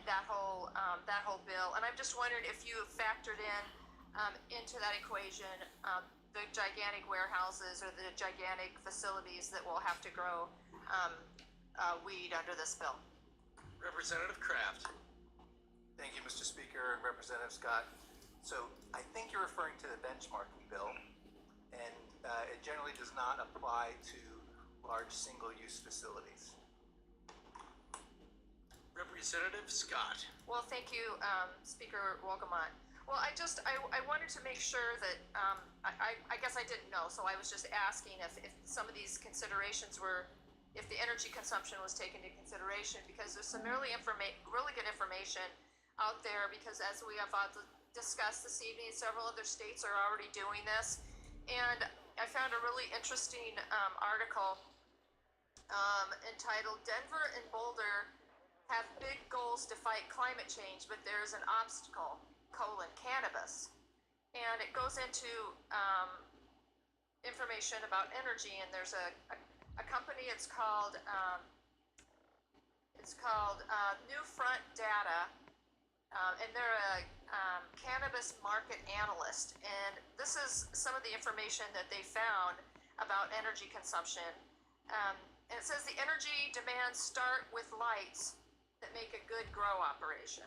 that whole bill. And I'm just wondering if you have factored into that equation the gigantic warehouses or the gigantic facilities that will have to grow weed under this bill. Representative Kraft. Thank you, Mr. Speaker and Representative Scott. So I think you're referring to the benchmarking bill, and it generally does not apply to large single-use facilities. Representative Scott. Well, thank you, Speaker Wolgamott. Well, I wanted to make sure that, I guess I didn't know, so I was just asking if some of these considerations were, if the energy consumption was taken into consideration, because there's some really good information out there, because as we have discussed this evening, several other states are already doing this. And I found a really interesting article entitled "Denver and Boulder Have Big Goals to Fight Climate Change, but There's an Obstacle, Cannabis." And it goes into information about energy, and there's a company, it's called New Front Data, and they're a cannabis market analyst. And this is some of the information that they found about energy consumption. And it says the energy demands start with lights that make a good grow operation.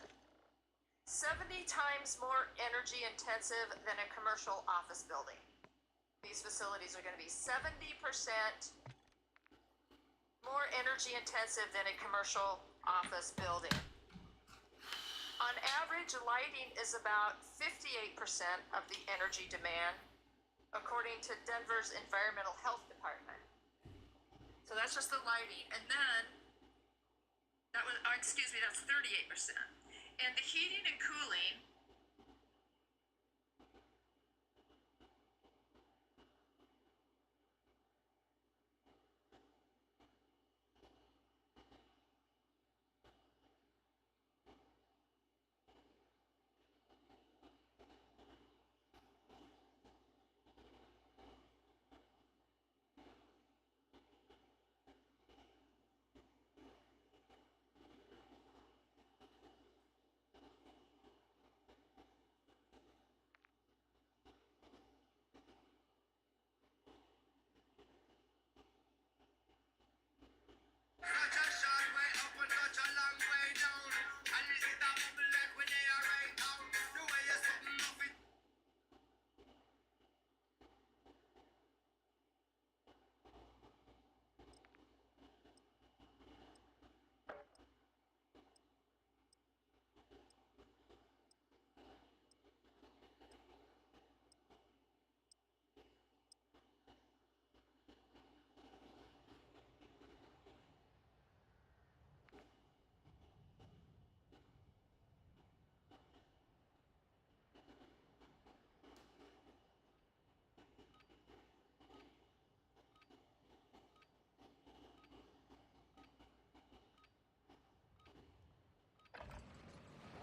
70 times more energy intensive than a commercial office building. These facilities are going to be 70% more energy intensive than a commercial office building. On average, lighting is about 58% of the energy demand, according to Denver's Environmental Health Department. So that's just the lighting. And then, that's 38%. And the heating and cooling,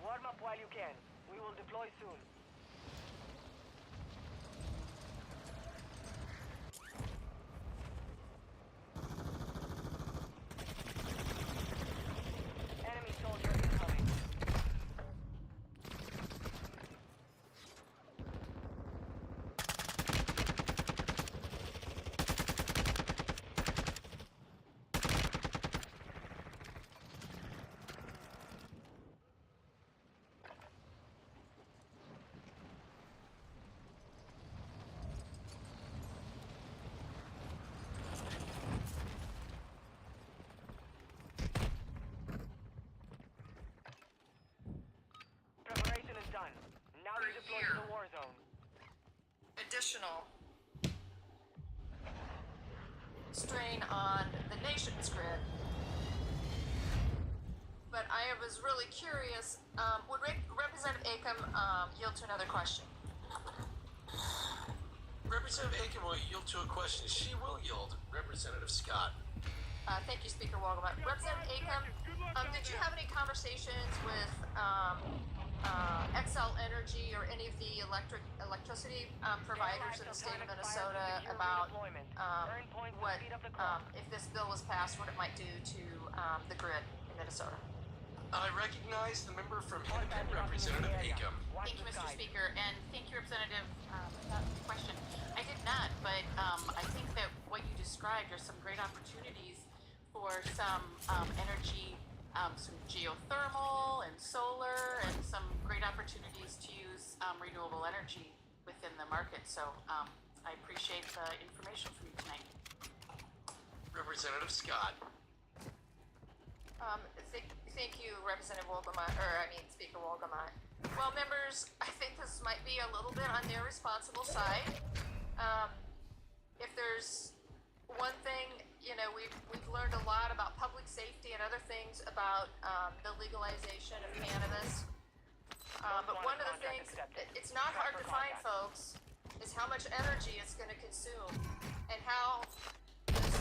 warm up while you can. We will deploy soon. Enemy soldier incoming. Preparation is done. Now we deploy to the war zone. additional strain on the nation's grid. But I was really curious, would Representative Acom yield to another question? Representative Aiken will yield to a question. She will yield. Representative Scott. Thank you, Speaker Wolgamott. Representative Acom, did you have any conversations with XL Energy or any of the electricity providers in the state of Minnesota about what, if this bill was passed, what it might do to the grid in Minnesota? I recognize the member from Hennepin, Representative Acom. Thank you, Mr. Speaker, and thank you, Representative, about the question. I did not, but I think that what you described are some great opportunities for some energy, some geothermal and solar, and some great opportunities to use renewable energy within the market. So I appreciate the information from you tonight. Representative Scott. Thank you, Representative Speaker Wolgamott. Well, members, I think this might be a little bit on their responsible side. If there's one thing, we've learned a lot about public safety and other things about the legalization of cannabis. But one of the things, it's not hard to find, folks, is how much energy it's going to consume and how this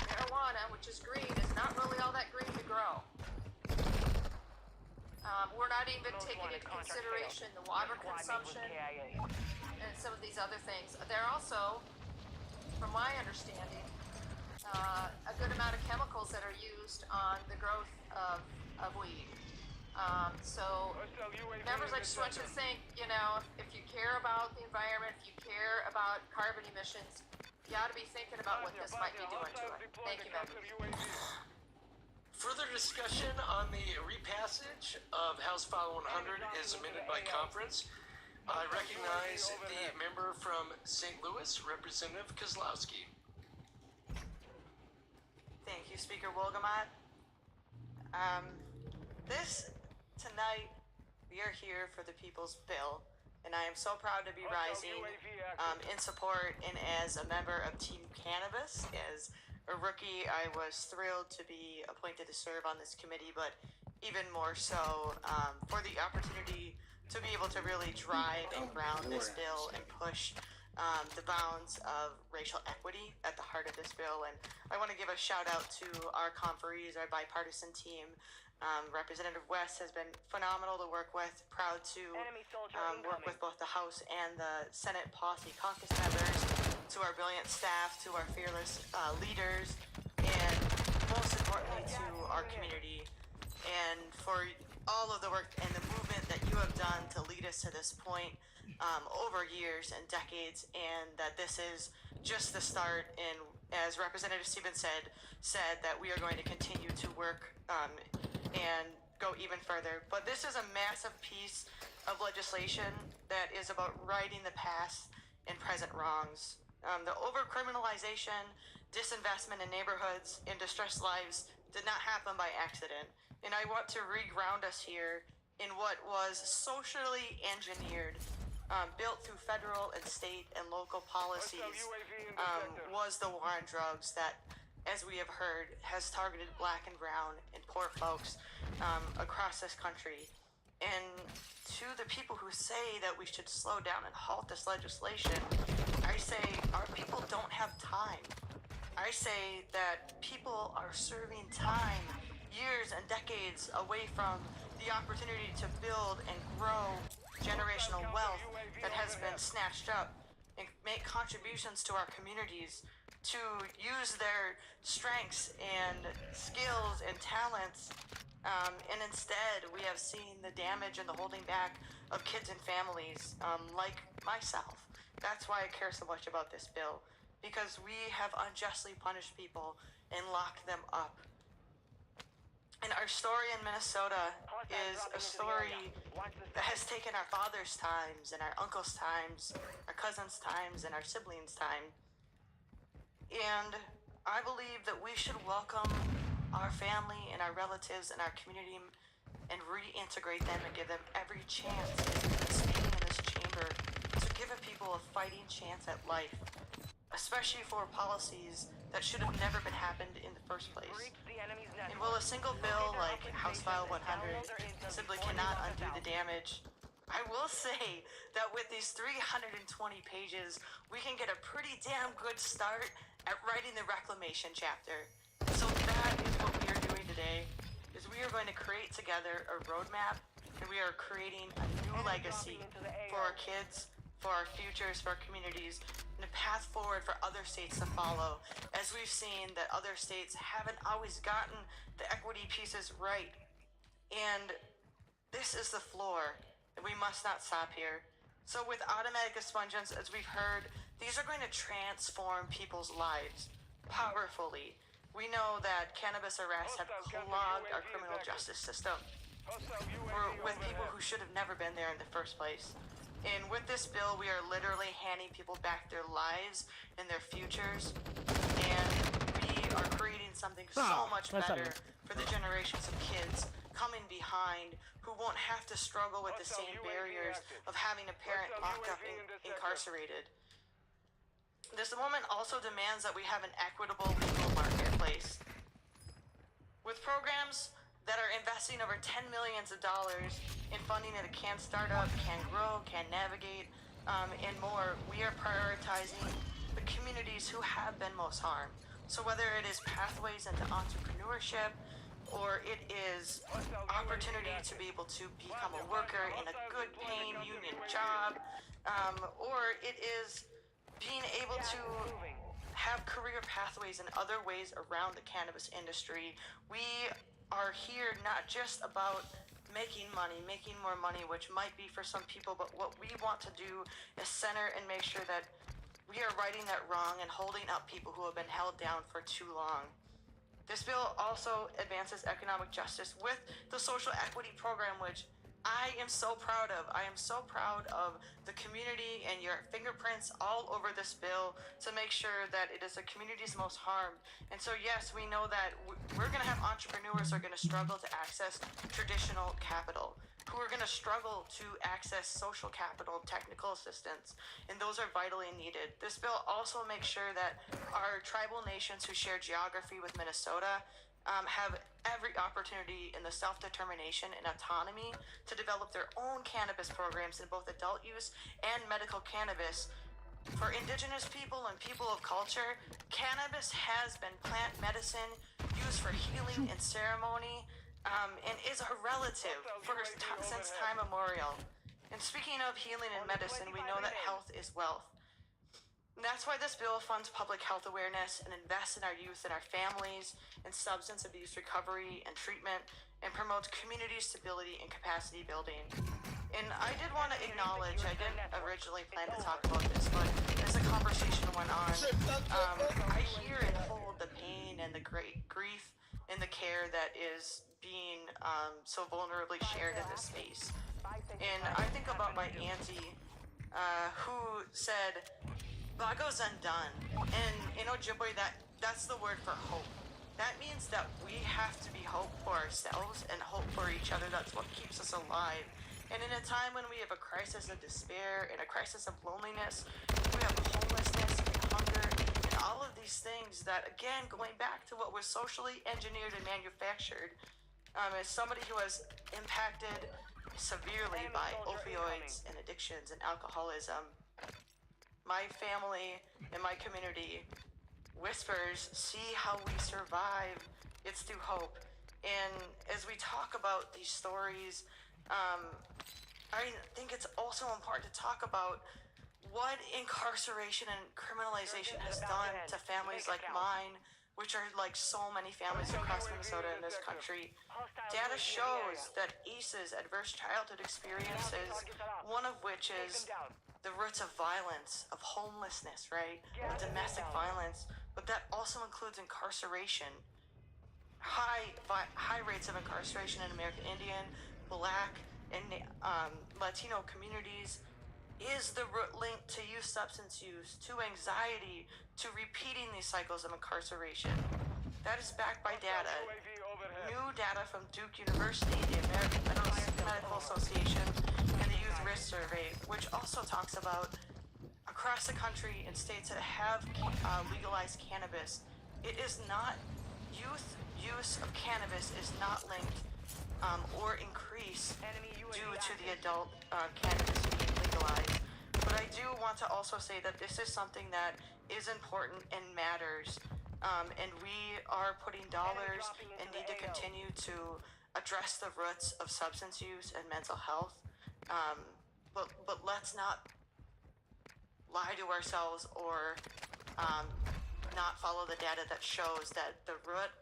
marijuana, which is green, is not really all that green to grow. We're not even taking into consideration the water consumption and some of these other things. There are also, from my understanding, a good amount of chemicals that are used on the growth of weed. So, members, I just want you to think, if you care about the environment, if you care about carbon emissions, you ought to be thinking about what this might be doing to it. Thank you, members. Further discussion on the repassage of House File 100 is amended by conference. I recognize the member from St. Louis, Representative Kozlowski. Thank you, Speaker Wolgamott. Tonight, we are here for the People's Bill, and I am so proud to be rising in support and as a member of Team Cannabis. As a rookie, I was thrilled to be appointed to serve on this committee, but even more so for the opportunity to be able to really drive and ground this bill and push the bounds of racial equity at the heart of this bill. And I want to give a shout out to our conferees, our bipartisan team. Representative West has been phenomenal to work with. Proud to work with both the House and the Senate Posse caucus members, to our brilliant staff, to our fearless leaders, and most importantly to our community, and for all of the work and the movement that you have done to lead us to this point over years and decades, and that this is just the start. And as Representative Stevens said that we are going to continue to work and go even further. But this is a massive piece of legislation that is about righting the past and present wrongs. The over-criminalization, disinvestment in neighborhoods, and distressed lives did not happen by accident. And I want to re-ground us here in what was socially engineered, built through federal and state and local policies, was the war on drugs that, as we have heard, has targeted black and brown and poor folks across this country. And to the people who say that we should slow down and halt this legislation, I say our people don't have time. I say that people are serving time, years and decades away from the opportunity to build and grow generational wealth that has been snatched up, and make contributions to our communities, to use their strengths and skills and talents. And instead, we have seen the damage and the holding back of kids and families like myself. That's why I care so much about this bill, because we have unjustly punished people and locked them up. And our story in Minnesota is a story that has taken our father's times and our uncle's times, our cousin's times, and our siblings' time. And I believe that we should welcome our family and our relatives and our community and reintegrate them and give them every chance, speaking in this chamber, to give a people a fighting chance at life, especially for policies that should have never been happened in the first place. And while a single bill like House File 100 simply cannot undo the damage, I will say that with these 320 pages, we can get a pretty damn good start at writing the reclamation chapter. So that is what we are doing today, is we are going to create together a roadmap, and we are creating a new legacy for our kids, for our futures, for our communities, and a path forward for other states to follow, as we've seen that other states haven't always gotten the equity pieces right. And this is the floor, and we must not stop here. So with automatic expungents, as we've heard, these are going to transform people's lives powerfully. We know that cannabis arrests have clogged our criminal justice system with people who should have never been there in the first place. And with this bill, we are literally handing people back their lives and their futures, and we are creating something so much better for the generations of kids coming behind who won't have to struggle with the same barriers of having a parent locked up and incarcerated. This moment also demands that we have an equitable legal marketplace with programs that are investing over $10 million in funding at a Can Startup, Can Grow, Can Navigate, and more. We are prioritizing the communities who have been most harmed. So whether it is pathways into entrepreneurship, or it is opportunity to be able to become a worker in a good paying union job, or it is being able to have career pathways and other ways around the cannabis industry. We are here not just about making more money, which might be for some people, but what we want to do is center and make sure that we are righting that wrong and holding up people who have been held down for too long. This bill also advances economic justice with the social equity program, which I am so proud of. I am so proud of the community and your fingerprints all over this bill to make sure that it is the communities most harmed. And so yes, we know that we're going to have entrepreneurs who are going to struggle to access traditional capital, who are going to struggle to access social capital, technical assistance, and those are vitally needed. This bill also makes sure that our tribal nations who share geography with Minnesota have every opportunity in the self-determination and autonomy to develop their own cannabis programs in both adult use and medical cannabis. For indigenous people and people of culture, cannabis has been plant medicine used for healing and ceremony, and is a relative since time immemorial. And speaking of healing and medicine, we know that health is wealth. And that's why this bill funds public health awareness and invests in our youth and our families in substance abuse recovery and treatment, and promotes community stability and capacity building. And I did want to acknowledge, I didn't originally plan to talk about this, but as the conversation went on, I hear and hold the pain and the great grief and the care that is being so vulnerably shared in this space. And I think about my auntie who said, Bago's undone. And in Ojibwe, that's the word for hope. That means that we have to be hope for ourselves and hope for each other. That's what keeps us alive. And in a time when we have a crisis of despair and a crisis of loneliness, we have homelessness and hunger and all of these things that, again, going back to what was socially engineered and manufactured, as somebody who was impacted severely by opioids and addictions and alcoholism, my family and my community whispers, see how we survive. It's through hope. And as we talk about these stories, I think it's also important to talk about what incarceration and criminalization has done to families like mine, which are like so many families across Minnesota in this country. Data shows that ACEs, adverse childhood experiences, one of which is the roots of violence, of homelessness, right? Of domestic violence, but that also includes incarceration. High rates of incarceration in American Indian, Black, and Latino communities is the root link to youth substance use, to anxiety, to repeating these cycles of incarceration. That is backed by data. New data from Duke University, the American Medical Association, and the Youth Risk Survey, which also talks about across the country in states that have legalized cannabis, it is not, youth use of cannabis is not linked or increased due to the adult cannabis being legalized. But I do want to also say that this is something that is important and matters, and we are putting dollars and need to continue to address the roots of substance use and mental health. But let's not lie to ourselves or not follow the data that shows that the root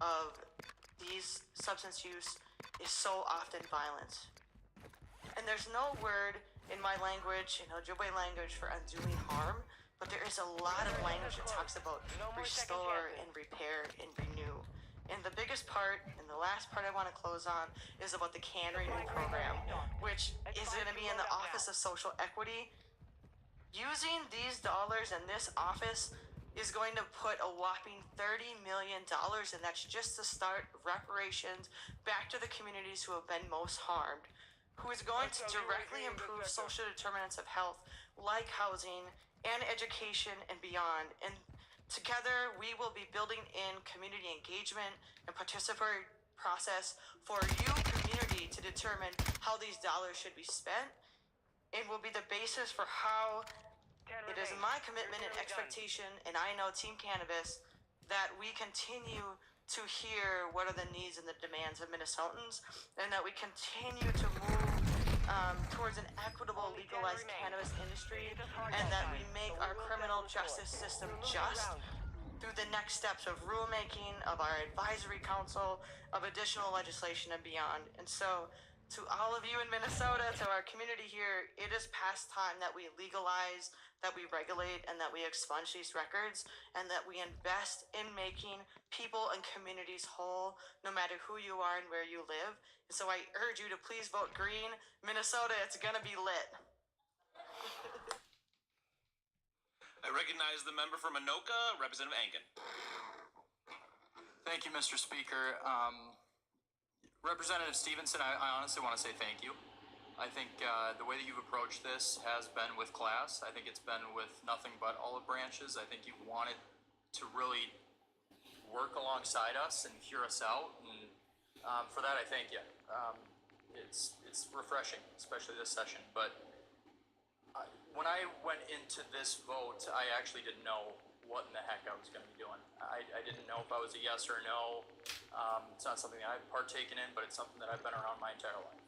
of these substance use is so often violent. And there's no word in my language, Ojibwe language, for undoing harm, but there is a lot of language that talks about restore and repair and renew. And the biggest part, and the last part I want to close on, is about the Can Renew program, which is going to be in the Office of Social Equity. Using these dollars in this office is going to put a whopping $30 million, and that's just to start reparations back to the communities who have been most harmed, who is going to directly improve social determinants of health, like housing and education and beyond. And together, we will be building in community engagement and participatory process for you, community, to determine how these dollars should be spent, and will be the basis for how it is my commitment and expectation, and I know Team Cannabis, that we continue to hear what are the needs and the demands of Minnesotans, and that we continue to move towards an equitable, legalized cannabis industry, and that we make our criminal justice system just through the next steps of rulemaking, of our advisory council, of additional legislation and beyond. And so, to all of you in Minnesota, to our community here, it is past time that we legalize, that we regulate, and that we expunge these records, and that we invest in making people and communities whole, no matter who you are and where you live. And so I urge you to please vote green. Minnesota, it's gonna be lit. I recognize the member from Anoka, Representative Ankin. Thank you, Mr. Speaker. Representative Stevenson, I honestly want to say thank you. I think the way that you've approached this has been with class. I think it's been with nothing but olive branches. I think you've wanted to really work alongside us and hear us out, and for that I thank you. It's refreshing, especially this session. But when I went into this vote, I actually didn't know what in the heck I was going to be doing. I didn't know if I was a yes or a no. It's not something that I've partaken in, but it's something that I've been around my entire life.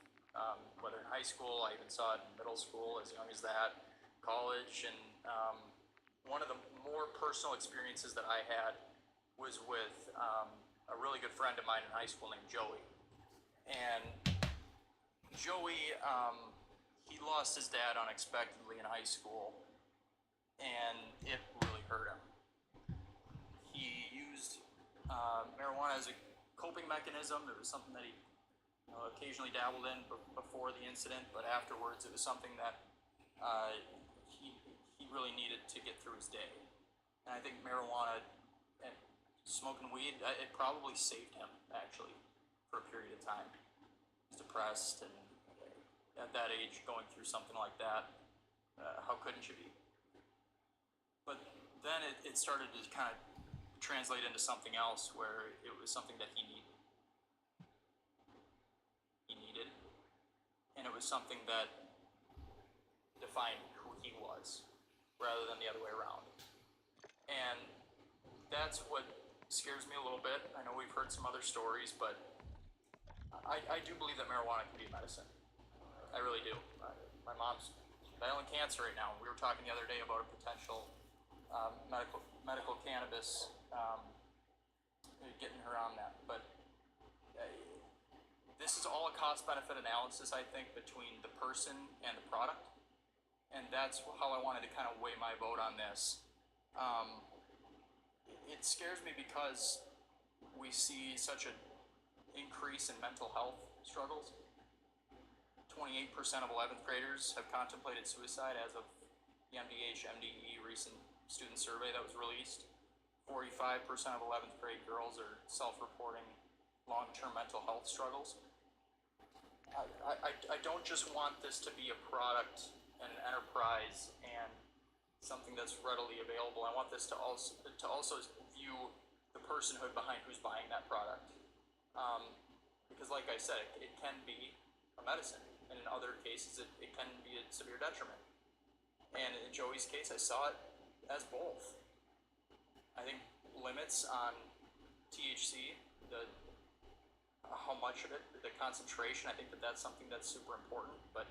Whether in high school, I even saw it in middle school, as young as that, college, and one of the more personal experiences that I had was with a really good friend of mine in high school named Joey. And Joey, he lost his dad unexpectedly in high school, and it really hurt him. He used marijuana as a coping mechanism. There was something that he occasionally dabbled in before the incident, but afterwards it was something that he really needed to get through his day. And I think marijuana and smoking weed, it probably saved him, actually, for a period of time. He was depressed, and at that age, going through something like that, how couldn't you be? But then it started to kind of translate into something else, where it was something that he needed. And it was something that defined who he was, rather than the other way around. And that's what scares me a little bit. I know we've heard some other stories, but I do believe that marijuana can be a medicine. I really do. My mom's battling cancer right now. We were talking the other day about a potential medical cannabis, getting her on that. But this is all a cost-benefit analysis, I think, between the person and the product. And that's how I wanted to kind of weigh my vote on this. It scares me because we see such an increase in mental health struggles. 28% of 11th graders have contemplated suicide as of the MDE recent student survey that was released. 45% of 11th grade girls are self-reporting long-term mental health struggles. I don't just want this to be a product and an enterprise and something that's readily available. I want this to also view the personhood behind who's buying that product. Because like I said, it can be a medicine, and in other cases it can be a severe detriment. And in Joey's case, I saw it as both. I think limits on THC, how much of it, the concentration, I think that's something that's super important. But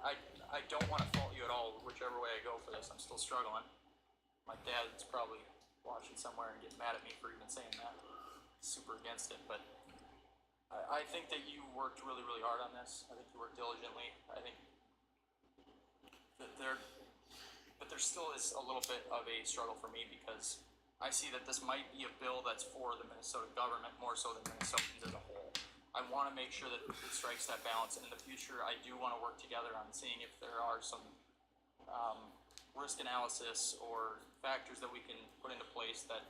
I don't want to fault you at all, whichever way I go for this. I'm still struggling. My dad's probably watching somewhere and getting mad at me for even saying that. Super against it, but I think that you worked really, really hard on this. I think you worked diligently. I think that there still is a little bit of a struggle for me because I see that this might be a bill that's for the Minnesota government more so than Minnesotans as a whole. I want to make sure that it strikes that balance, and in the future, I do want to work together on seeing if there are some risk analysis or factors that we can put into place that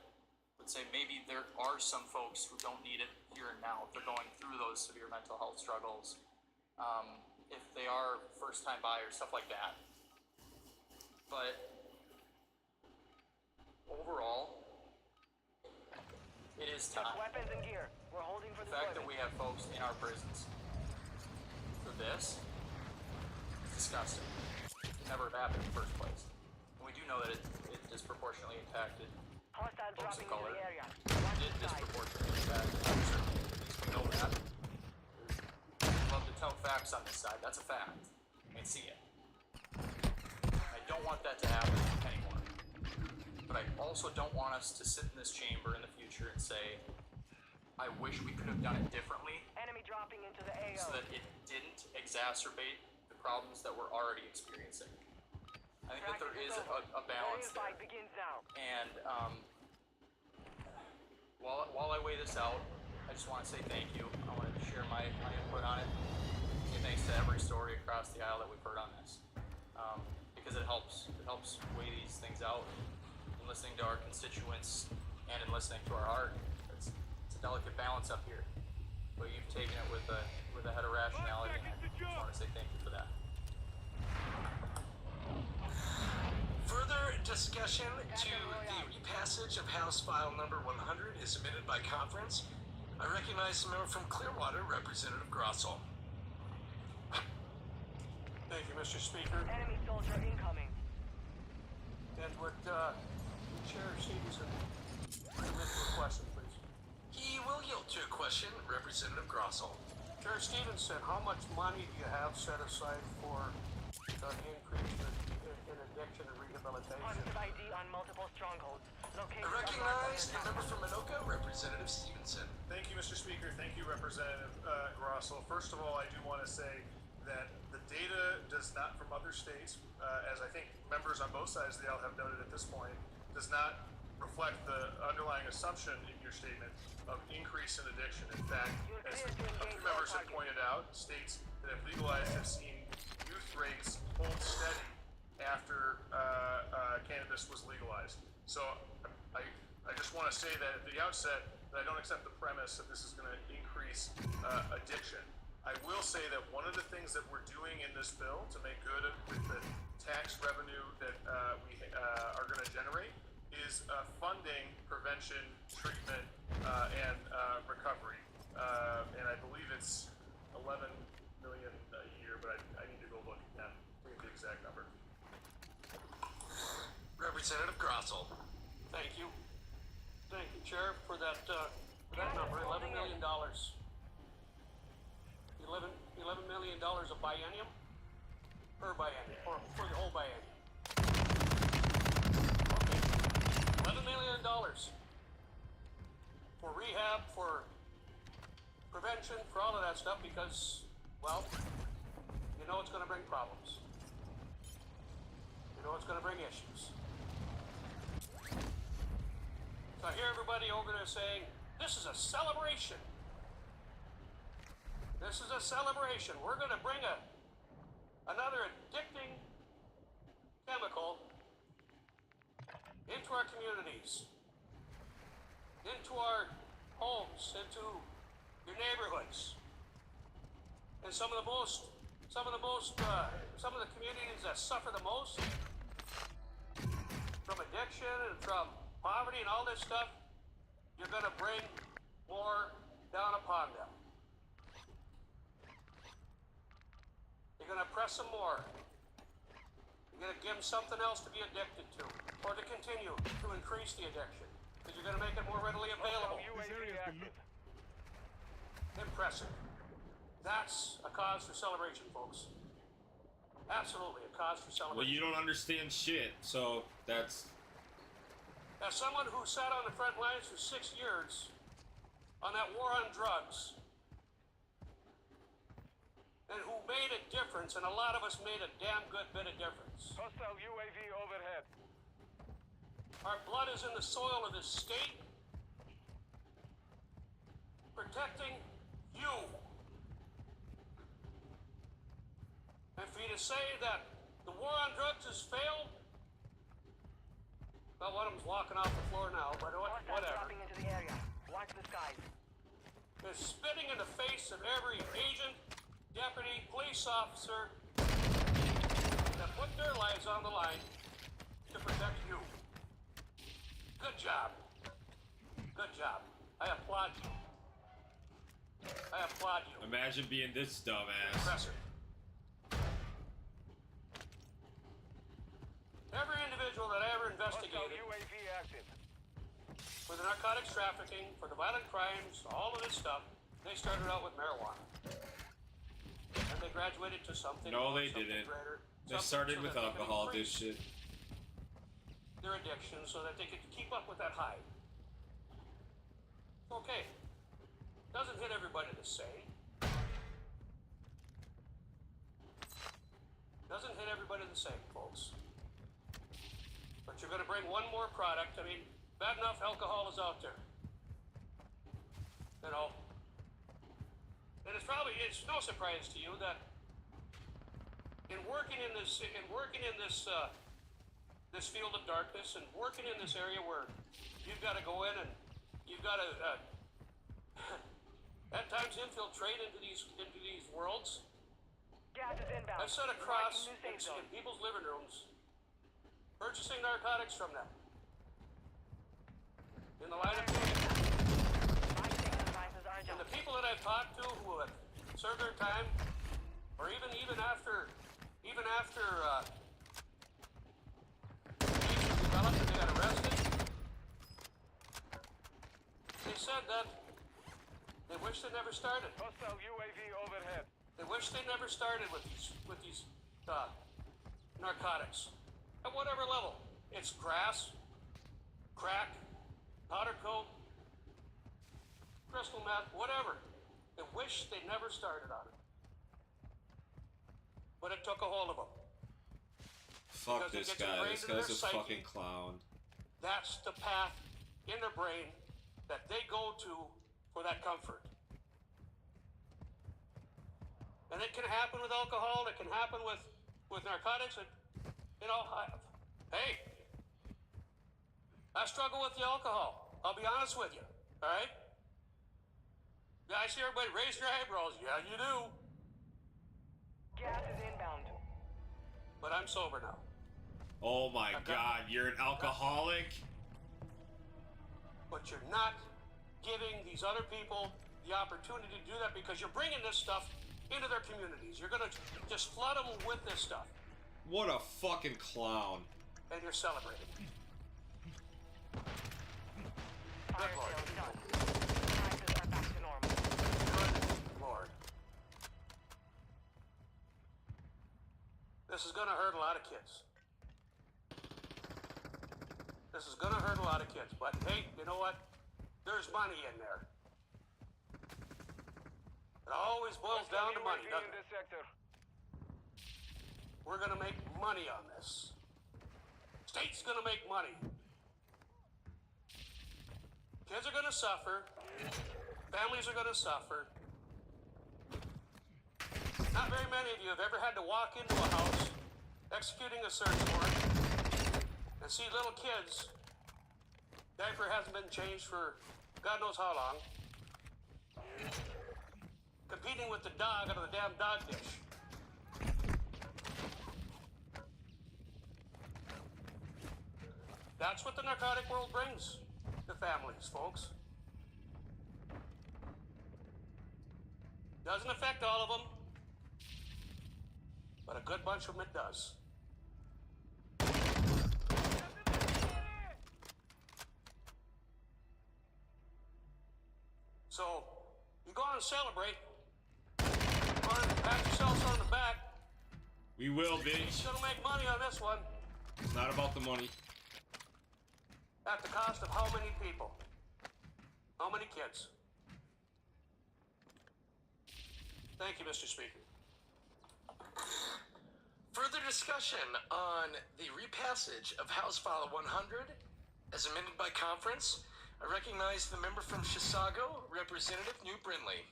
would say maybe there are some folks who don't need it here and now. If they're going through those severe mental health struggles, if they are first-time buyers, stuff like that. But overall, it is time. Weapons and gear. We're holding for The fact that deployment. we have folks in our prisons for this is disgusting. It never happened in the first place. And we do know that it disproportionately impacted Hostile folks dropping of color. into the area. It Watch did the side. disproportionately impact certain communities. We know that. I love to tell facts on this side. That's a fact. You can see it. I don't want that to happen anymore. But I also don't want us to sit in this chamber in the future and say, I wish we could have done it differently Enemy dropping into the AO. so that it didn't exacerbate the problems that we're already experiencing. I think that there is a balance there. Fight begins now. And while I weigh this out, I just want to say thank you. I wanted to share my input on it. Say thanks to every story across the aisle that we've heard on this. Because it helps weigh these things out. In listening to our constituents and in listening to our heart. It's a delicate balance up here. But you've taken it with a head of rationality, and I just want to say thank you for that. Further discussion to the repassage of House File Number 100 is submitted by conference. I recognize the member from Clearwater, Representative Grossel. Thank you, Mr. Speaker. Enemy soldier incoming. And would Chair Stevenson permit to a question, please? He will yield to a question, Representative Grossel. Chair Stevenson, how much money do you have set aside for an increase in addiction and rehabilitation? Positive ID on multiple strongholds. Located I recognize the member from Anoka, Representative Stevenson. Thank you, Mr. Speaker. Thank you, Representative Grosso. First of all, I do want to say that the data does not, from other states, as I think members on both sides of the aisle have noted at this point, does not reflect the underlying assumption in your statement of increase in addiction. In fact, as a few members have pointed out, states that have legalized have seen youth rates hold steady after cannabis was legalized. So I just want to say that at the outset, that I don't accept the premise that this is going to increase addiction. I will say that one of the things that we're doing in this bill to make good with the tax revenue that we are going to generate is funding prevention, treatment, and recovery. And I believe it's 11 million a year, but I need to go look at that to get the exact number. Representative Grossel. Thank you. Thank you, Chair, for that number, $11 million. $11 million a biennium? Per biennium, for the whole biennium. Okay. $11 million for rehab, for prevention, for all of that stuff, because, well, you know it's going to bring problems. You know it's going to bring issues. So I hear everybody over there saying, this is a celebration. This is a celebration. We're going to bring another addicting chemical into our communities, into our homes, into your neighborhoods. And some of the communities that suffer the most from addiction and from poverty and all this stuff, you're going to bring more down upon them. You're going to press them more. You're going to give them something else to be addicted to, or to continue to increase the addiction, because you're going to make it more readily available. UAV active. Impressive. That's a cause for celebration, folks. Absolutely a cause for celebration. Well, you don't understand shit, so that's... As someone who sat on the front lines for 6 years on that war on drugs, difference, and a lot of us made a damn good bit of difference. Hostile UAV overhead. Our blood is in the soil of this state, protecting you. And for you to say that the war on drugs has failed, well, one of them's walking off the floor now, but Hostiles whatever. dropping into the area. Watch the skies. Is spitting in the face of every agent, deputy, police officer that put their lives on the line to protect you. Good job. Good job. I applaud you. I applaud you. Imagine being this dumbass. Professor. Every individual that I ever Hostile investigated UAV active. for the narcotics trafficking, for the violent crimes, all of this stuff, they started out with marijuana. And they graduated to something. No, they something didn't. greater, They something started so with that they could alcohol, this increase shit. their addiction so that they could keep up with that high. Okay. Doesn't hit everybody the same. Doesn't hit everybody the same, folks. But you're going to bring one more product. I mean, bad enough alcohol is out there. You know. And it's no surprise to you that in working in this this field of darkness and working in this area where you've got to go in and you've got to at times infiltrate into these worlds. Gas is inbound. I've sat across New safe zone. in people's living rooms, purchasing narcotics from them. In the line of duty. Life-saving devices are And the adjusted. people that I've talked to who have served their time, or even after cases developed and they got arrested, they said that they wish they never started. Hostile UAV overhead. They wish they never started with these narcotics. At whatever level. It's grass, crack, powder coat, crystal meth, whatever. They wish they never started on it. But it took a hold of them. Fuck Because it this gets guy. ingrained This into guy's their a psyche. fucking clown. That's the path in their brain that they go to for that comfort. And it can happen with alcohol. It can happen with narcotics. Hey, I struggle with the alcohol. I'll be honest with you. All right? Yeah, I see everybody raise their eyebrows. Yeah, you do. Gas is inbound. But I'm sober now. Oh my Okay. god, you're an alcoholic? But you're not giving these other people the opportunity to do that because you're bringing this stuff into their communities. You're going to just flood them with this stuff. What a fucking clown. And you're celebrating. Fire Good Lord. sales done. Prices are back to normal. Good Lord. This is going to hurt a lot of kids. This is going to hurt a lot of kids. But hey, you know what? There's money in there. It always boils down to money, UAV doesn't in it? this sector. We're going to make money on this. State's going to make money. Kids are going to suffer. Families are going to suffer. Not very many of you have ever had to walk into a house executing a search warrant and see little kids. Diaper hasn't been changed for God knows how long. Competing with the dog out of the damn dog dish. That's what the narcotic world brings to families, folks. Doesn't affect all of them, but a good bunch of them it does. So, you go on and celebrate. Go on and pat yourselves on the back. We will, You're bitch. gonna make money on this one. It's not about the money. At the cost of how many people? How many kids? Thank you, Mr. Speaker. Further discussion on the repassage of House File 100 as amended by conference. I recognize the member from Chisago, Representative New Brindley.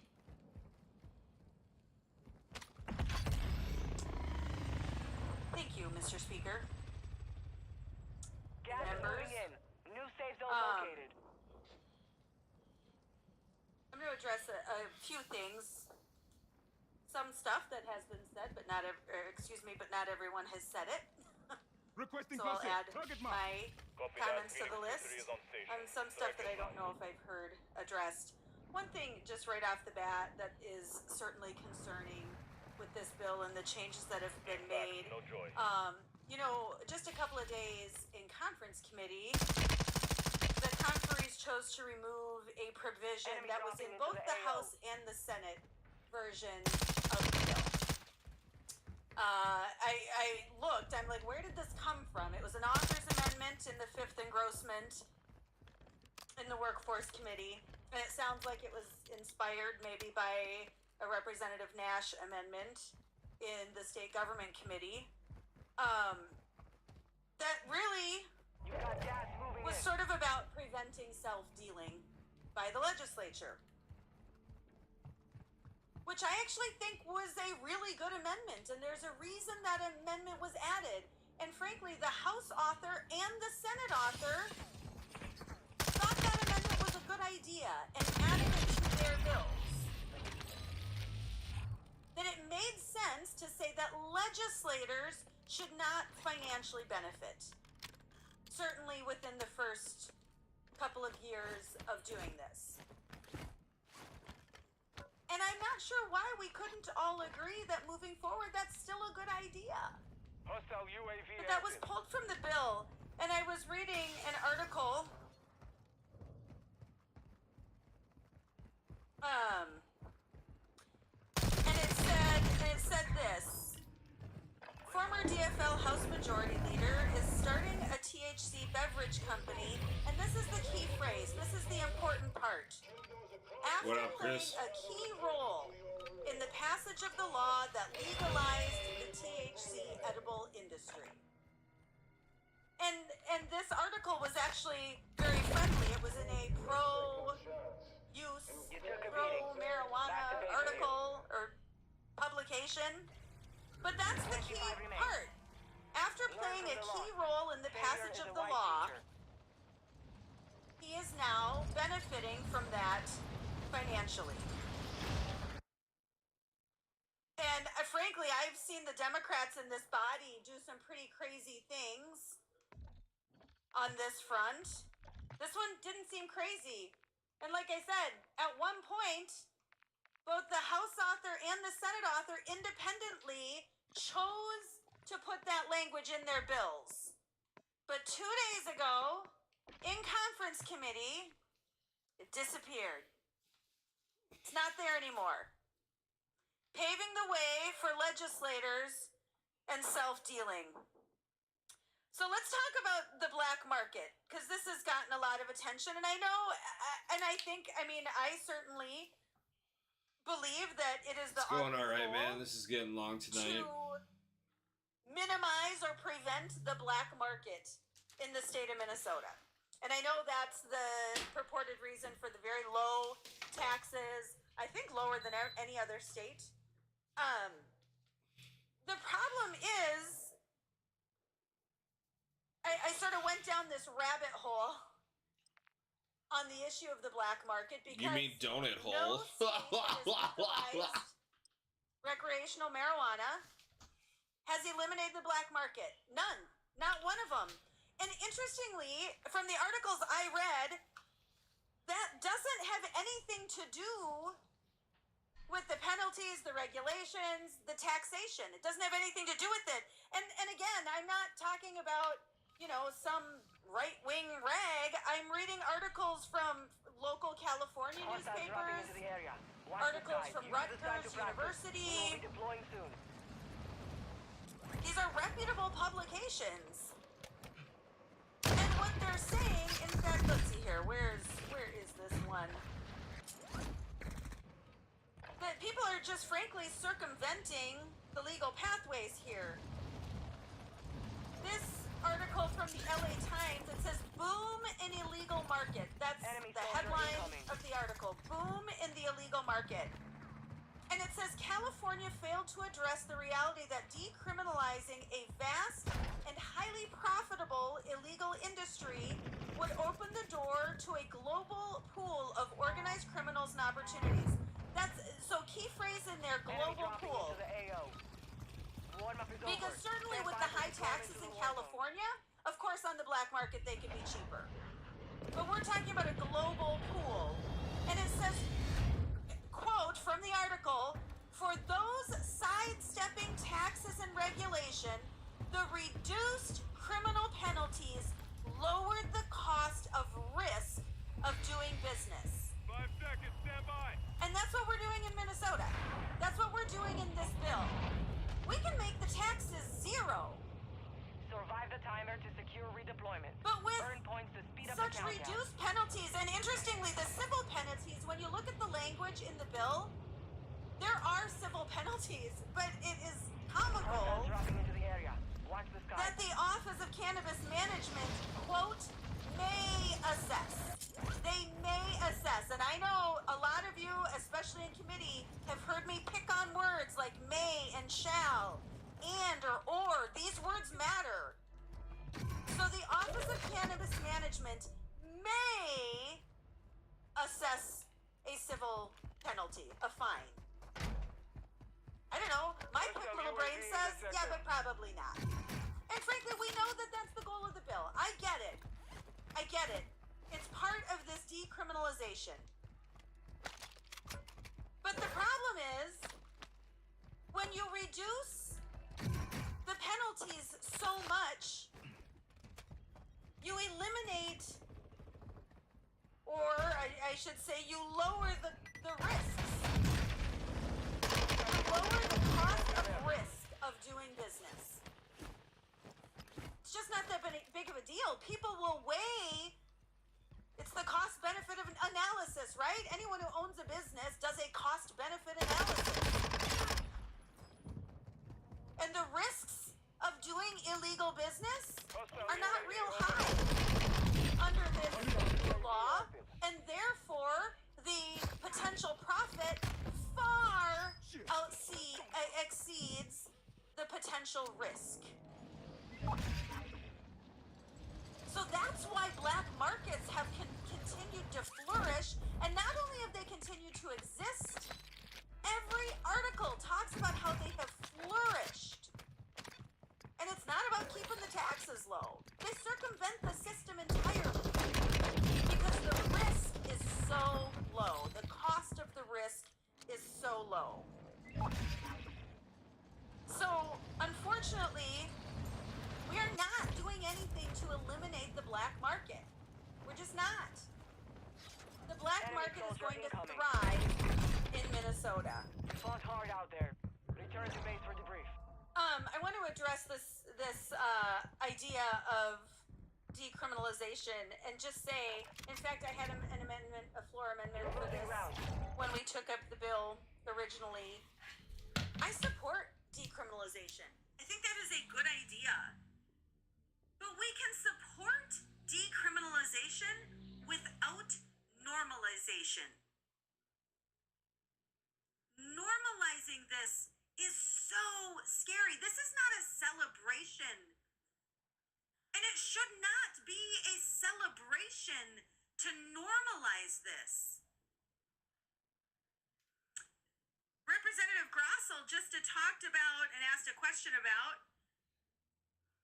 Thank you, Mr. Speaker. Gas is Members? moving in. New safe zone Um, located. I'm going to address a few things. Some stuff that has been said, but not everyone has said it. Requesting So I'll close add target mark. my comments to the list. Some stuff that I don't know if I've heard addressed. One thing, just right off the bat, that is certainly concerning with this bill and the changes that have been made. Just a couple of days in conference committee, the conferees chose to remove a provision Enemy that was in dropping into both the the AO. House and the Senate version of the bill. I looked, I'm like, where did this come from? It was an author's amendment in the 5th engrossment in the Workforce Committee, and it sounds like it was inspired maybe by a Representative Nash amendment in the State Government Committee. That really You got gas moving was in. sort of about preventing self-dealing by the legislature, which I actually think was a really good amendment, and there's a reason that amendment was added. And frankly, the House author and the Senate author thought that amendment was a good idea and added it to their bills. That it made sense to say that legislators should not financially benefit, certainly within the first couple of years of doing this. And I'm not sure why we couldn't all agree that moving forward, that's still a good idea. Hostile UAV But that was active. pulled from the bill, and I was reading an article. And it said this. Former DFL House Majority Leader is starting a THC beverage company, and this is the key phrase. This is the important part. After What up, playing Chris? a key role in the passage of the law that legalized the THC edible industry. And this article was actually very friendly. It was in a pro-use, You took a beating. pro-marijuana Back to base article or publication. But that's the key 25 remain. part. After Learn playing from a the key loss. role in the Failure passage is of a the wise law, teacher. he is now benefiting from that financially. And frankly, I've seen the Democrats in this body do some pretty crazy things on this front. This one didn't seem crazy. And like I said, at one point, both the House author and the Senate author independently chose to put that language in their bills. But 2 days ago, in conference committee, it disappeared. It's not there anymore. Paving the way for legislators and self-dealing. So let's talk about the black market, because this has gotten a lot of attention, and I know, and I think, I mean, I certainly believe that it is the It's going all right, goal man. This is getting long tonight. to minimize or prevent the black market in the state of Minnesota. And I know that's the purported reason for the very low taxes, I think lower than any other state. The problem is, I sort of went down this rabbit hole on the issue of the black market because You mean donut no hole? state that has legalized recreational marijuana has eliminated the black market. None. Not one of them. And interestingly, from the articles I read, that doesn't have anything to do with the penalties, the regulations, the taxation. It doesn't have anything to do with it. And again, I'm not talking about, some right-wing rag. I'm reading articles from local California Hostiles dropping newspapers, into the area. Watch the articles skies. from Use the sky to Rutgers practice. University. We will be deploying soon. These are reputable publications. And what they're saying, in fact, let's see here. Where is this one? That people are just frankly circumventing the legal pathways here. this article from the LA Times, it says boom in illegal market. That's Enemy the soldier headline incoming. of the article. Boom in the illegal market. And it says California failed to address the reality that decriminalizing a vast and highly profitable illegal industry would open the door to a global pool of organized criminals and opportunities. That's so key phrase in there, Enemy global dropping pool. into the AO. Warm up is Because over. certainly Stand with by the for high deployment taxes to in the war zone. California, of course on the black market they can be cheaper. But we're talking about a global pool. And it says, quote from the article, for those sidestepping taxes and regulation, the reduced criminal penalties lowered the cost of risk of doing business. 5 seconds, stand by. And that's what we're doing in Minnesota. That's what we're doing in this bill. We can make the taxes zero, Survive the timer to secure redeployment. but with Earn points to speed up such the countdown. reduced penalties, and interestingly, the civil penalties, when you look at the language in the bill, there are civil penalties, but it is Hostiles comical dropping into the area. Watch the sky. that the Office of Cannabis Management, quote, may assess. They may assess. And I know a lot of you, especially in committee, have heard me pick on words like may and shall, and or. These words matter. So the Office of Cannabis Management may assess a civil penalty, a fine. I don't know. My quick little brain says, yeah, but probably not. And frankly, we know that that's the goal of the bill. I get it. I get it. It's part of this decriminalization. But the problem is, when you reduce the penalties so much, you eliminate, or I should say, you lower the risks. You lower the cost of risk of doing business. It's just not that big of a deal. People will weigh. It's the cost benefit of an analysis, right? Anyone who owns a business does a cost benefit analysis. And the risks of doing illegal business are not real high under this law, and therefore the potential profit far exceeds the potential risk. So that's why black markets have continued to flourish, and not only have they continued to exist, every article talks about how they have flourished. And it's not about keeping the taxes low. They circumvent the system entirely because the risk is so low. The cost of the risk is so low. So, unfortunately, we are not doing anything to eliminate the black market. We're just not. The black Enemy market is soldier going to incoming. thrive in Minnesota. Fought hard out there. Return to base for debrief. I want to address this idea of decriminalization and just say, in fact, I had an amendment, a floor amendment for this when we took up the bill originally. I support decriminalization. I think that is a good idea. But we can support decriminalization without normalization. Normalizing this is so scary. This is not a celebration. And it should not be a celebration to normalize this. Representative Grossel just talked about and asked a question about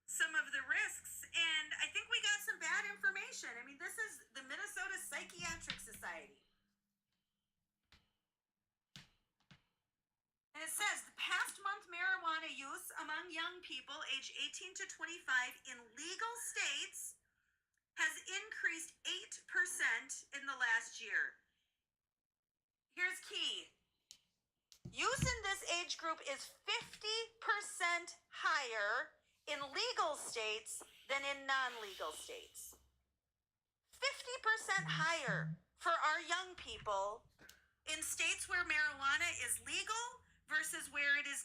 some of the risks, and I think we got some bad information. I mean, this is the Minnesota Psychiatric Society. And it says, the past month marijuana use among young people aged 18 to 25 in legal states has increased 8% in the last year. Here's key. Use in this age group is 50% higher in legal states than in non-legal states. 50% higher for our young people in states where marijuana is legal versus where it is.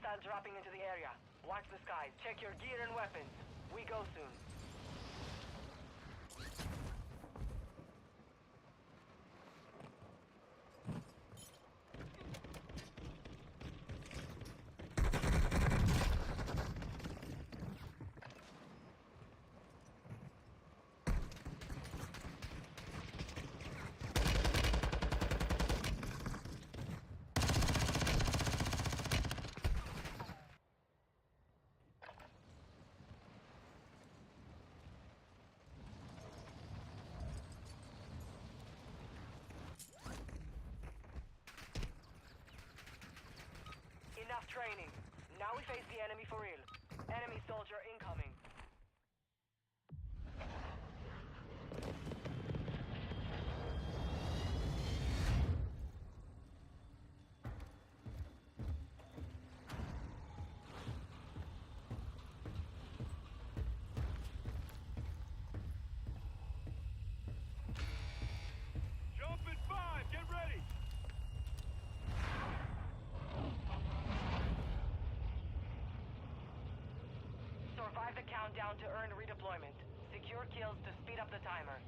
Hostiles dropping into the area. Watch the skies. Check your gear and weapons. We go soon. Enough training. Now we face the enemy for real. Enemy soldier incoming. Jump in 5, get ready! Survive the countdown to earn redeployment. Secure kills to speed up the timer.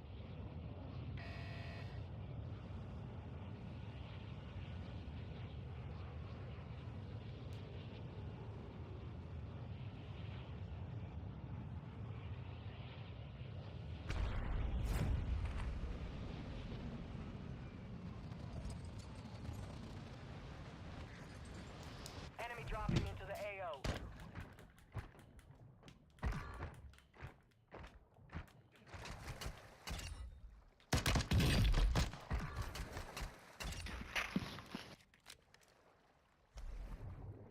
Enemy dropping into the AO.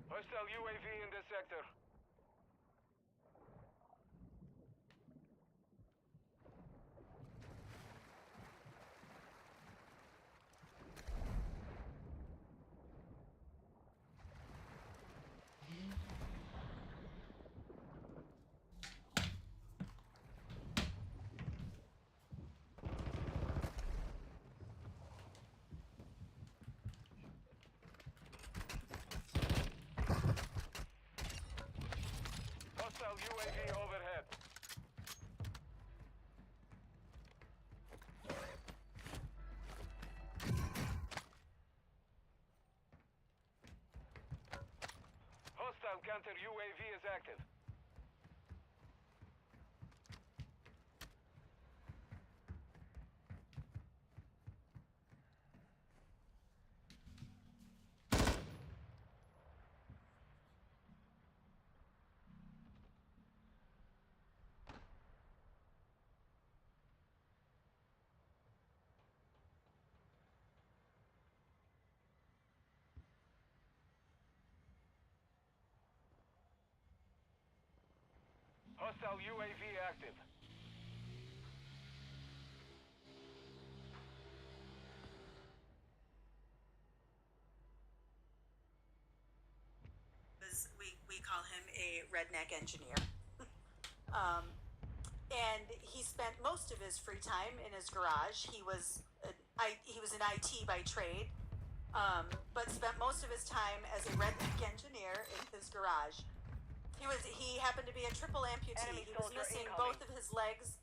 Hostile UAV in this sector. Hostile UAV overhead. Hostile counter UAV is active. Hostile UAV active. We call him a redneck engineer. And he spent most of his free time in his garage. He was an IT by trade, but spent most of his time as a redneck engineer in his garage. He happened to be a triple amputee. Enemy He was soldier missing incoming. both of his legs,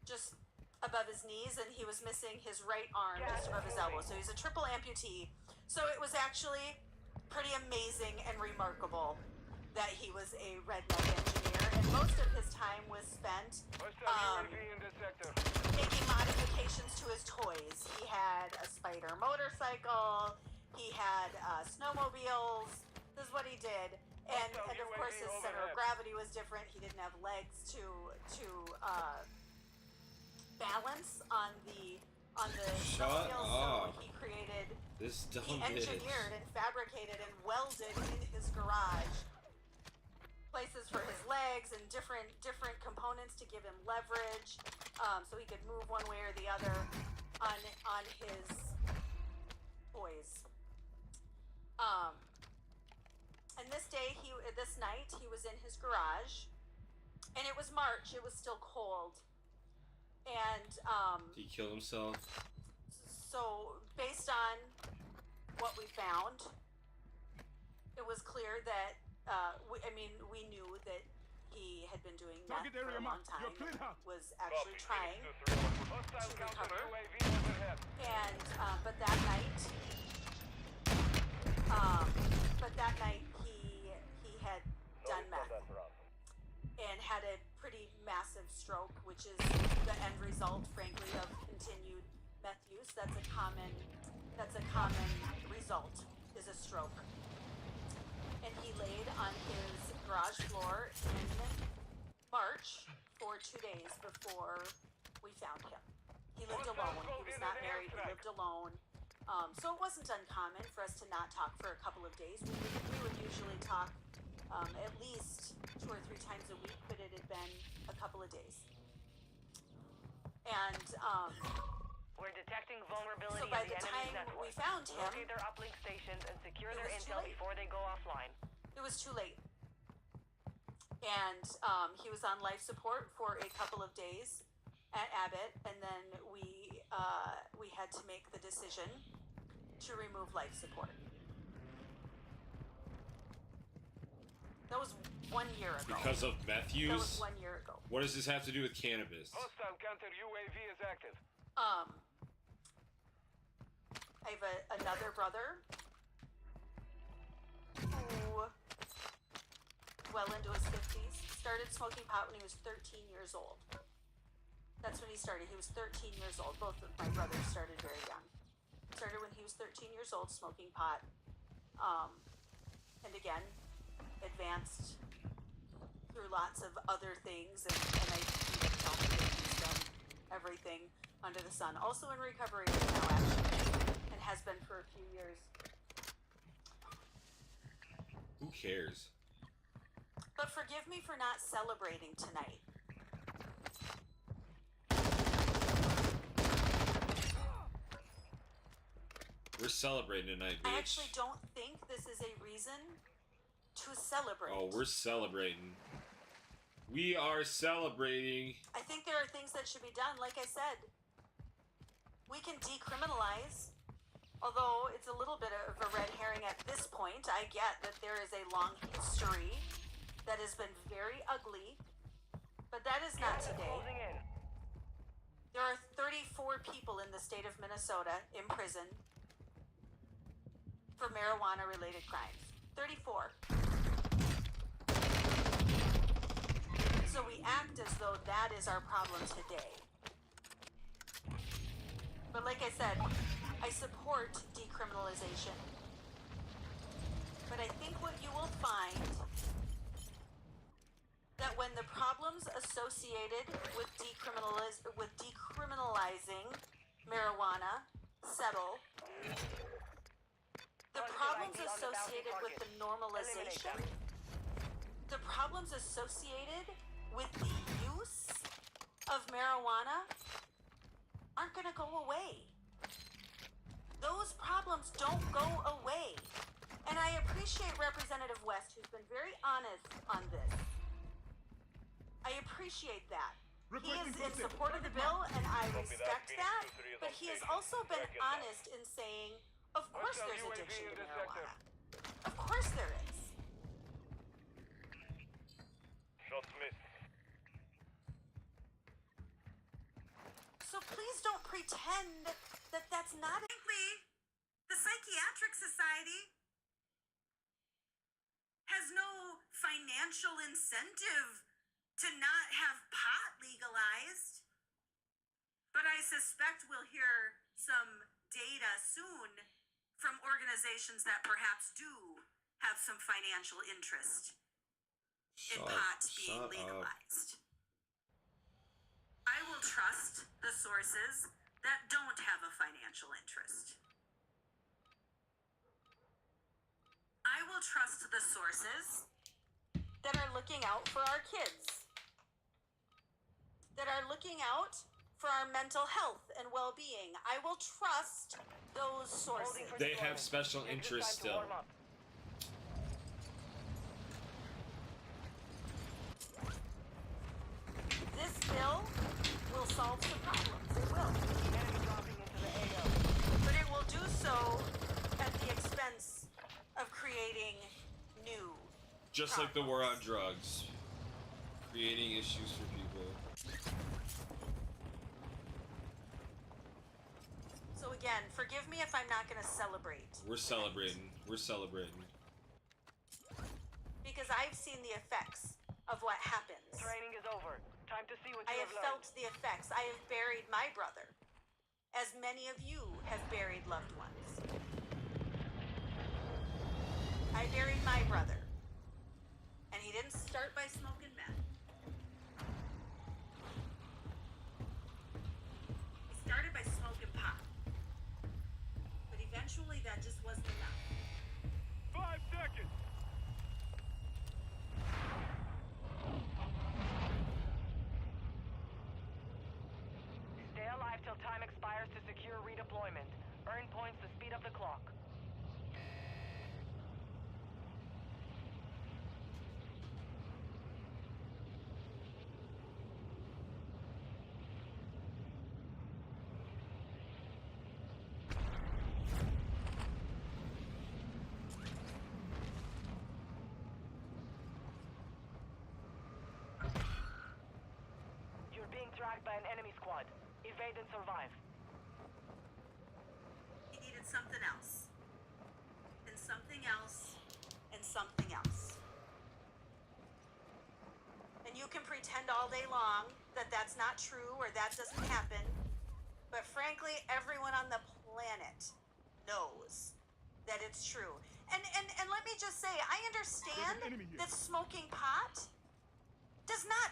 just above his knees, and he was missing his right arm just above his elbow. So he's a triple amputee. So it was actually pretty amazing and remarkable that he was a redneck engineer, and most of his time was spent Hostile UAV in this sector. making modifications to his toys. He had a spider motorcycle, he had snowmobiles. This is what he did. And of course his center of gravity was different. He didn't have legs to balance on the Shut snowmobile, up. so he created This dumb he bitch. engineered and fabricated and welded in his garage places for his legs and different components to give him leverage, so he could move one way or the other on his toys. And this night he was in his garage, and it was March. It was still cold, and Did he kill himself? so based on what we found, it was clear that, we knew that he had been doing meth for a long time, was actually trying to recover, and, but that night he had done meth and had a pretty massive stroke, which is the end result, frankly, of continued meth use. That's a common result, is a stroke. And he laid on his garage floor in March for 2 days before we found him. He lived alone. He was not married. He lived alone. So it wasn't uncommon for us to not talk for a couple of days. We would usually talk at least 2 or 3 times a week, but it had been a couple of days. And we're detecting vulnerability so by in the the enemy's time network. we found him, Locate their uplink stations and secure it their was too intel late. before they go offline. it was too late. And he was on life support for a couple of days at Abbott, and then we had to make the decision to remove life support. That was 1 year ago. Because of meth That use? was 1 year ago. What does this have to do with cannabis? Hostile counter UAV is active. I have another brother who, well into his 50s, started smoking pot when he was 13 years old. That's when he started. He was 13 years old. Both of my brothers started very young. Started when he was 13 years old smoking pot. And again, advanced through lots of other things, and I even tell me that he's done everything under the sun. Also in recovery right now, actually, and has been for a few years. Who cares? But forgive me for not celebrating tonight. We're celebrating tonight, bitch. I actually don't think this is a reason to celebrate. Oh, we're celebrating. We are celebrating. I think there are things that should be done. Like I said, we can decriminalize, although it's a little bit of a red herring at this point. I get that there is a long history that has been very ugly, but that is not today. Closing in. There are 34 people in the state of Minnesota in prison for marijuana-related crimes. 34. So we act as though that is our problem today. But like I said, I support decriminalization. But I think what you will find that when the problems associated with decriminalizing marijuana settle, the problems associated with the normalization, the problems associated with the use of marijuana aren't going to go away. Those problems don't go away. And I appreciate Representative West, who's been very honest on this. I appreciate that. He is in support of the bill, and I respect that, but he has also been honest in saying, of course there's addiction to marijuana. Of course there is. Shots missed. So please don't pretend that that's not. Frankly, the Psychiatric Society has no financial incentive to not have pot legalized. But I suspect we'll hear some data soon from organizations that perhaps do have some financial interest in pot being legalized. I will trust the sources that don't have a financial interest. I will trust the sources that are looking out for our kids, that are looking out for our mental health and well-being. I will trust those sources. They have special interests still. This bill will solve the problems. It will. But it will do so at the expense of creating Just like the war on drugs. Creating issues for people. So again, forgive me if I'm not going to celebrate. We're celebrating. We're celebrating. Because I've seen the effects of what happens. Training is over. Time to see what I you have have learned. felt the effects. I have buried my brother, as many of you have buried loved ones. I buried my brother, and he didn't start by smoking meth. He started by smoking pot. But eventually that just wasn't enough. 5 seconds. Stay alive till time expires to secure redeployment. Earn points to speed up the clock. You're being tracked by an enemy squad. Evade and survive. He needed something else. And something else. And something else. And you can pretend all day long that that's not true or that doesn't happen. But frankly, everyone on the planet knows that it's true. And let me just say, I understand that smoking pot does not,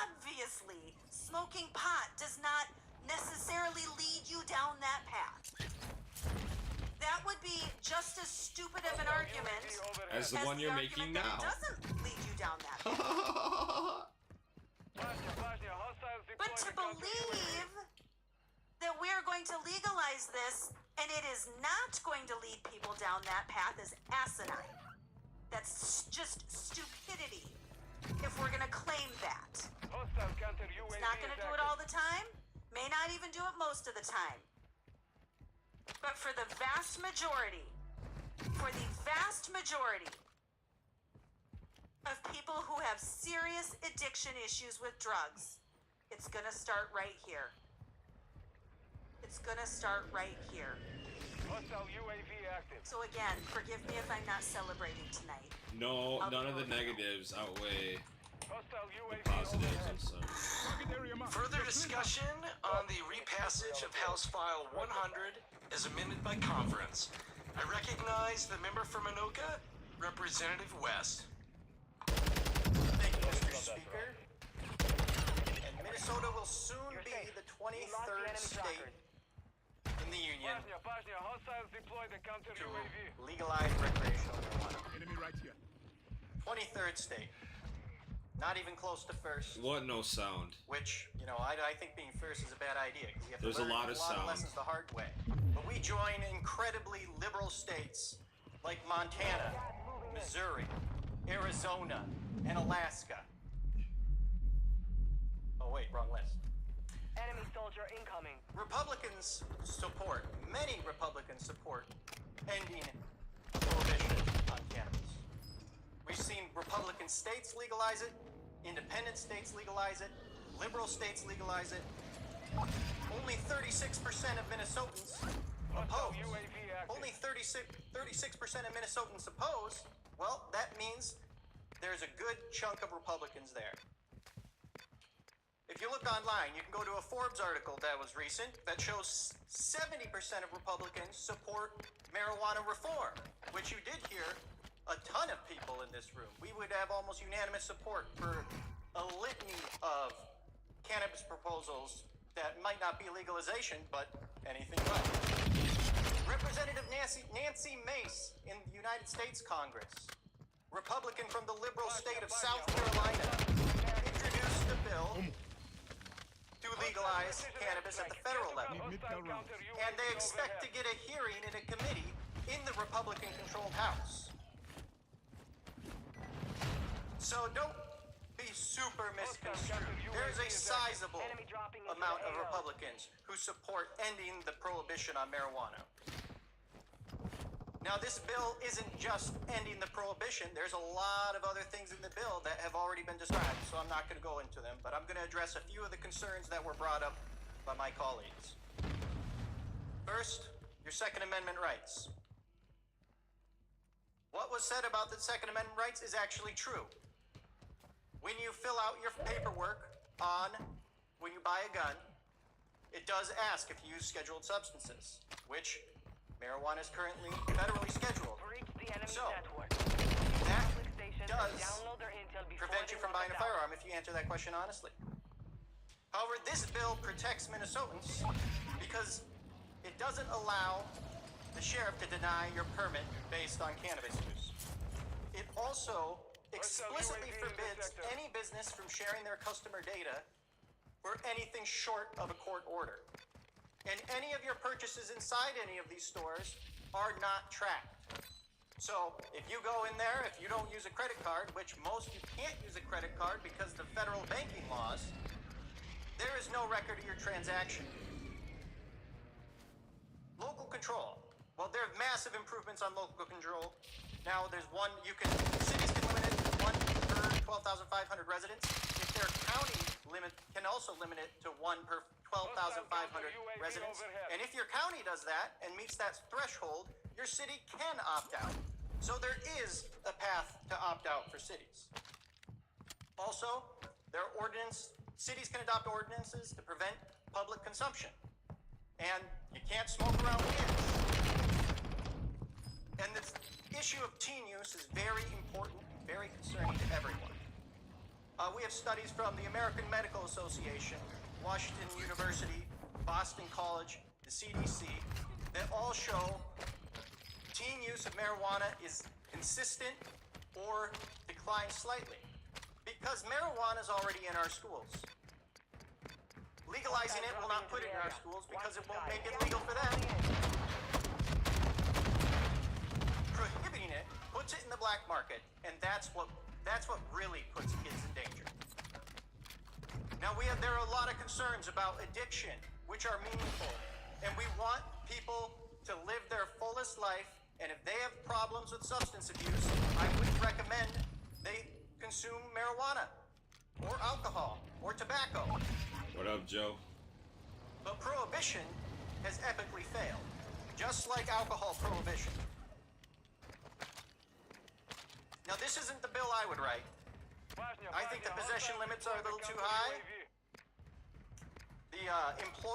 obviously, smoking pot does not necessarily lead you down that path. That would be just as stupid of an argument As the one you're making argument now. that it doesn't lead you down that path. But to believe that we're going to legalize this and it is not going to lead people down that path is asinine. That's just stupidity if we're going to claim that. It's not going to do it all the time, may not even do it most of the time. But for the vast majority of people who have serious addiction issues with drugs, it's going to start right here. It's going to start right here. Hostile UAV active. So again, forgive me if I'm not celebrating tonight. No, none of the negatives outweigh Hostile the UAV positives and such. Further discussion on the repassage of House File 100 as amended by conference. I recognize the member from Anoka, Representative West. Thank you, Mr. Speaker. And Minnesota will soon be the 23rd state in the union Hostiles deploy the counter to UAV. legalize recreational marijuana. Enemy right here. 23rd state. Not even close to first. What no sound? Which, you know, I think being first is a bad idea because you have to There's a learn lot of sound. lessons the hard way. But we join incredibly liberal states like Montana, Missouri, Arizona, and Alaska. Oh wait, wrong list. Enemy soldier incoming. Republicans support, many Republicans support ending prohibition on cannabis. We've seen Republican states legalize it, independent states legalize it, liberal states legalize it. Only 36% of Minnesotans oppose. Only 36% of Minnesotans oppose. Well, that means there's a good chunk of Republicans there. If you look online, you can go to a Forbes article that was recent that shows 70% of Republicans support marijuana reform, which you did hear a ton of people in this room. We would have almost unanimous support for a litany of cannabis proposals that might not be legalization, but anything but. Representative Nancy Mace in the United States Congress, Republican from the liberal state of South Carolina, introduced a bill to legalize cannabis at the federal level. And they expect to get a hearing in a committee in the Republican-controlled House. So don't be super misconstrued. There's a sizable amount of Republicans who support ending the prohibition on marijuana. Now, this bill isn't just ending the prohibition. There's a lot of other things in the bill that have already been described, so I'm not going to go into them, but I'm going to address a few of the concerns that were brought up by my colleagues. First, your Second Amendment rights. What was said about the Second Amendment rights is actually true. When you fill out your paperwork when you buy a gun, it does ask if you use scheduled substances, which marijuana is currently federally scheduled. So, that does prevent you from buying a firearm if you answer that question honestly. However, this bill protects Minnesotans because it doesn't allow the sheriff to deny your permit based on cannabis use. It also explicitly forbids any business from sharing their customer data for anything short of a court order. And any of your purchases inside any of these stores are not tracked. So if you go in there, if you don't use a credit card, which most you can't use a credit card because of the federal banking laws, there is no record of your transaction. Local control. Well, there are massive improvements on local control. Now there's one, cities can limit it to 1 per 12,500 residents. If their county can also limit it to 1 per 12,500 residents. And if your county does that and meets that threshold, your city can opt out. So there is a path to opt out for cities. Also, cities can adopt ordinances to prevent public consumption. And you can't smoke around kids. And this issue of teen use is very important, very concerning to everyone. We have studies from the American Medical Association, Washington University, Boston College, the CDC, that all show teen use of marijuana is consistent or declines slightly because marijuana is already in our schools. Legalizing it will not put it in our schools because it won't make it legal for them. Prohibiting it puts it in the black market, and that's what really puts kids in danger. Now there are a lot of concerns about addiction, which are meaningful, and we want people to live their fullest life, and if they have problems with substance abuse, I would recommend they consume marijuana, or alcohol, or tobacco. What up, Joe? But prohibition has epically failed, just like alcohol prohibition. Now, this isn't the bill I would write. I think the possession limits are a little too high.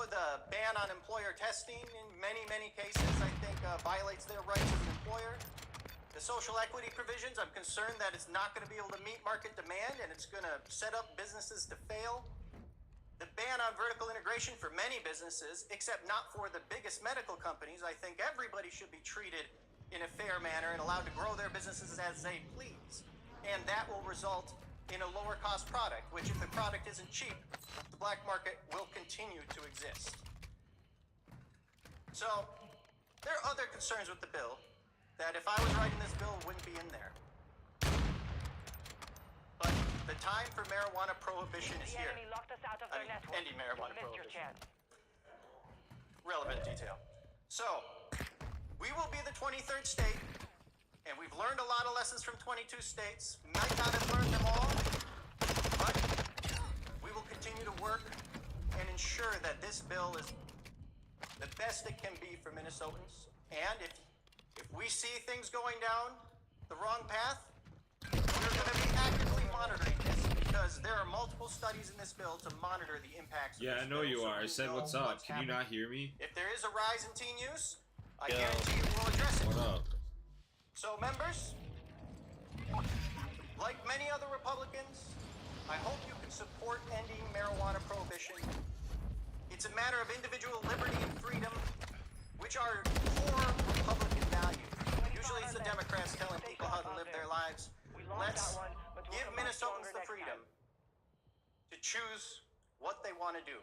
The ban on employer testing in many cases, I think, violates their rights as an employer. The social equity provisions, I'm concerned that it's not going to be able to meet market demand and it's going to set up businesses to fail. The ban on vertical integration for many businesses, except not for the biggest medical companies. I think everybody should be treated in a fair manner and allowed to grow their businesses as they please. And that will result in a lower cost product, which if the product isn't cheap, the black market will continue to exist. So, there are other concerns with the bill that if I was writing this bill wouldn't be in there. But the time for marijuana prohibition is here. Ending marijuana prohibition. Relevant detail. So, we will be the 23rd state, and we've learned a lot of lessons from 22 states. Might not have learned them all, but we will continue to work and ensure that this bill is the best it can be for Minnesotans. And if we see things going down the wrong path, we're going to be actively monitoring this because there are multiple studies in this bill to monitor the impacts. Yeah, I know you are. I said, what's up? Can you not hear me? If there is a rise in teen use, I guarantee you we'll address it. What up? So, members, like many other Republicans, I hope you can support ending marijuana prohibition. It's a matter of individual liberty and freedom, which are core Republican values. Usually it's the Democrats telling people how to live their lives. Let's give Minnesotans the freedom to choose what they want to do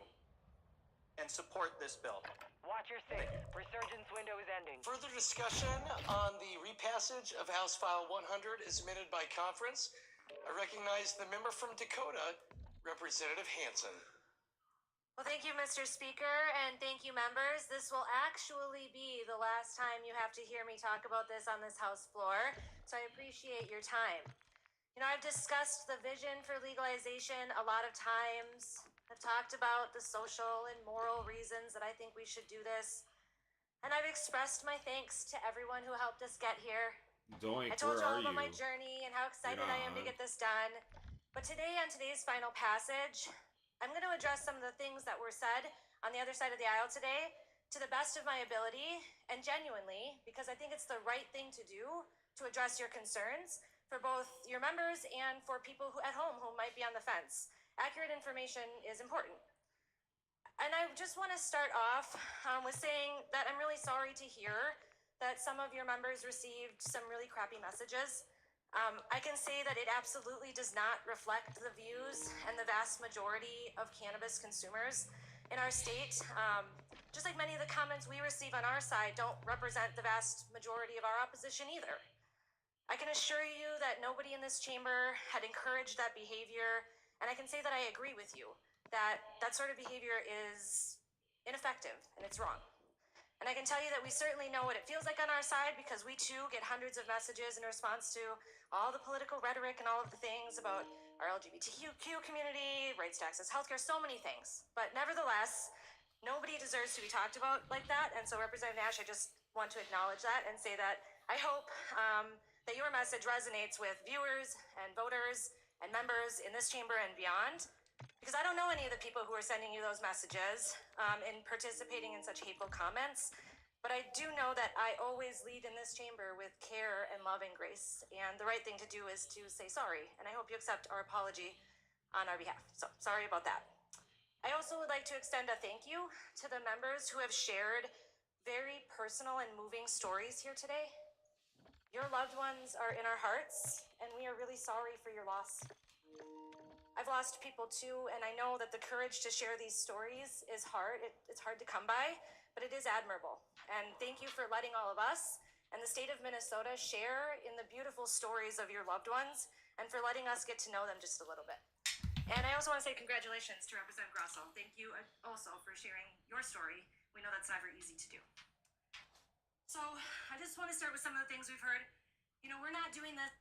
and support this bill. Watch your six. Resurgence window is ending. Further discussion on the repassage of House File 100 is submitted by conference. I recognize the member from Dakota, Representative Hanson. Well, thank you, Mr. Speaker, and thank you, members. This will actually be the last time you have to hear me talk about this on this House floor, so I appreciate your time. You know, I've discussed the vision for legalization a lot of times. I've talked about the social and moral reasons that I think we should do this, and I've expressed my thanks to everyone who helped us get here. Doink, I told where you all are about my you? journey and how excited I am to on. get this done. But today, on today's final passage, I'm going to address some of the things that were said on the other side of the aisle today to the best of my ability and genuinely, because I think it's the right thing to do to address your concerns for both your members and for people who at home who might be on the fence. Accurate information is important. And I just want to start off with saying that I'm really sorry to hear that some of your members received some really crappy messages. I can say that it absolutely does not reflect the views and the vast majority of cannabis consumers in our state. Just like many of the comments we receive on our side don't represent the vast majority of our opposition either. I can assure you that nobody in this chamber had encouraged that behavior, and I can say that I agree with you, that that sort of behavior is ineffective and it's wrong. And I can tell you that we certainly know what it feels like on our side because we too get hundreds of messages in response to all the political rhetoric and all of the things about our LGBTQ community, rights to access healthcare, so many things. But nevertheless, nobody deserves to be talked about like that. And so Representative Nash, I just want to acknowledge that and say that I hope that your message resonates with viewers and voters and members in this chamber and beyond. Because I don't know any of the people who are sending you those messages and participating in such hateful comments, but I do know that I always lead in this chamber with care and love and grace, and the right thing to do is to say sorry, and I hope you accept our apology on our behalf. So, sorry about that. I also would like to extend a thank you to the members who have shared very personal and moving stories here today. Your loved ones are in our hearts, and we are really sorry for your loss. I've lost people too, and I know that the courage to share these stories is hard. It's hard to come by, but it is admirable. And thank you for letting all of us and the state of Minnesota share in the beautiful stories of your loved ones and for letting us get to know them just a little bit. And I also want to say congratulations to Representative Grosso. Thank you also for sharing your story. We know that's never easy to do. So I just want to start with some of the things we've heard. You know, we're not doing this.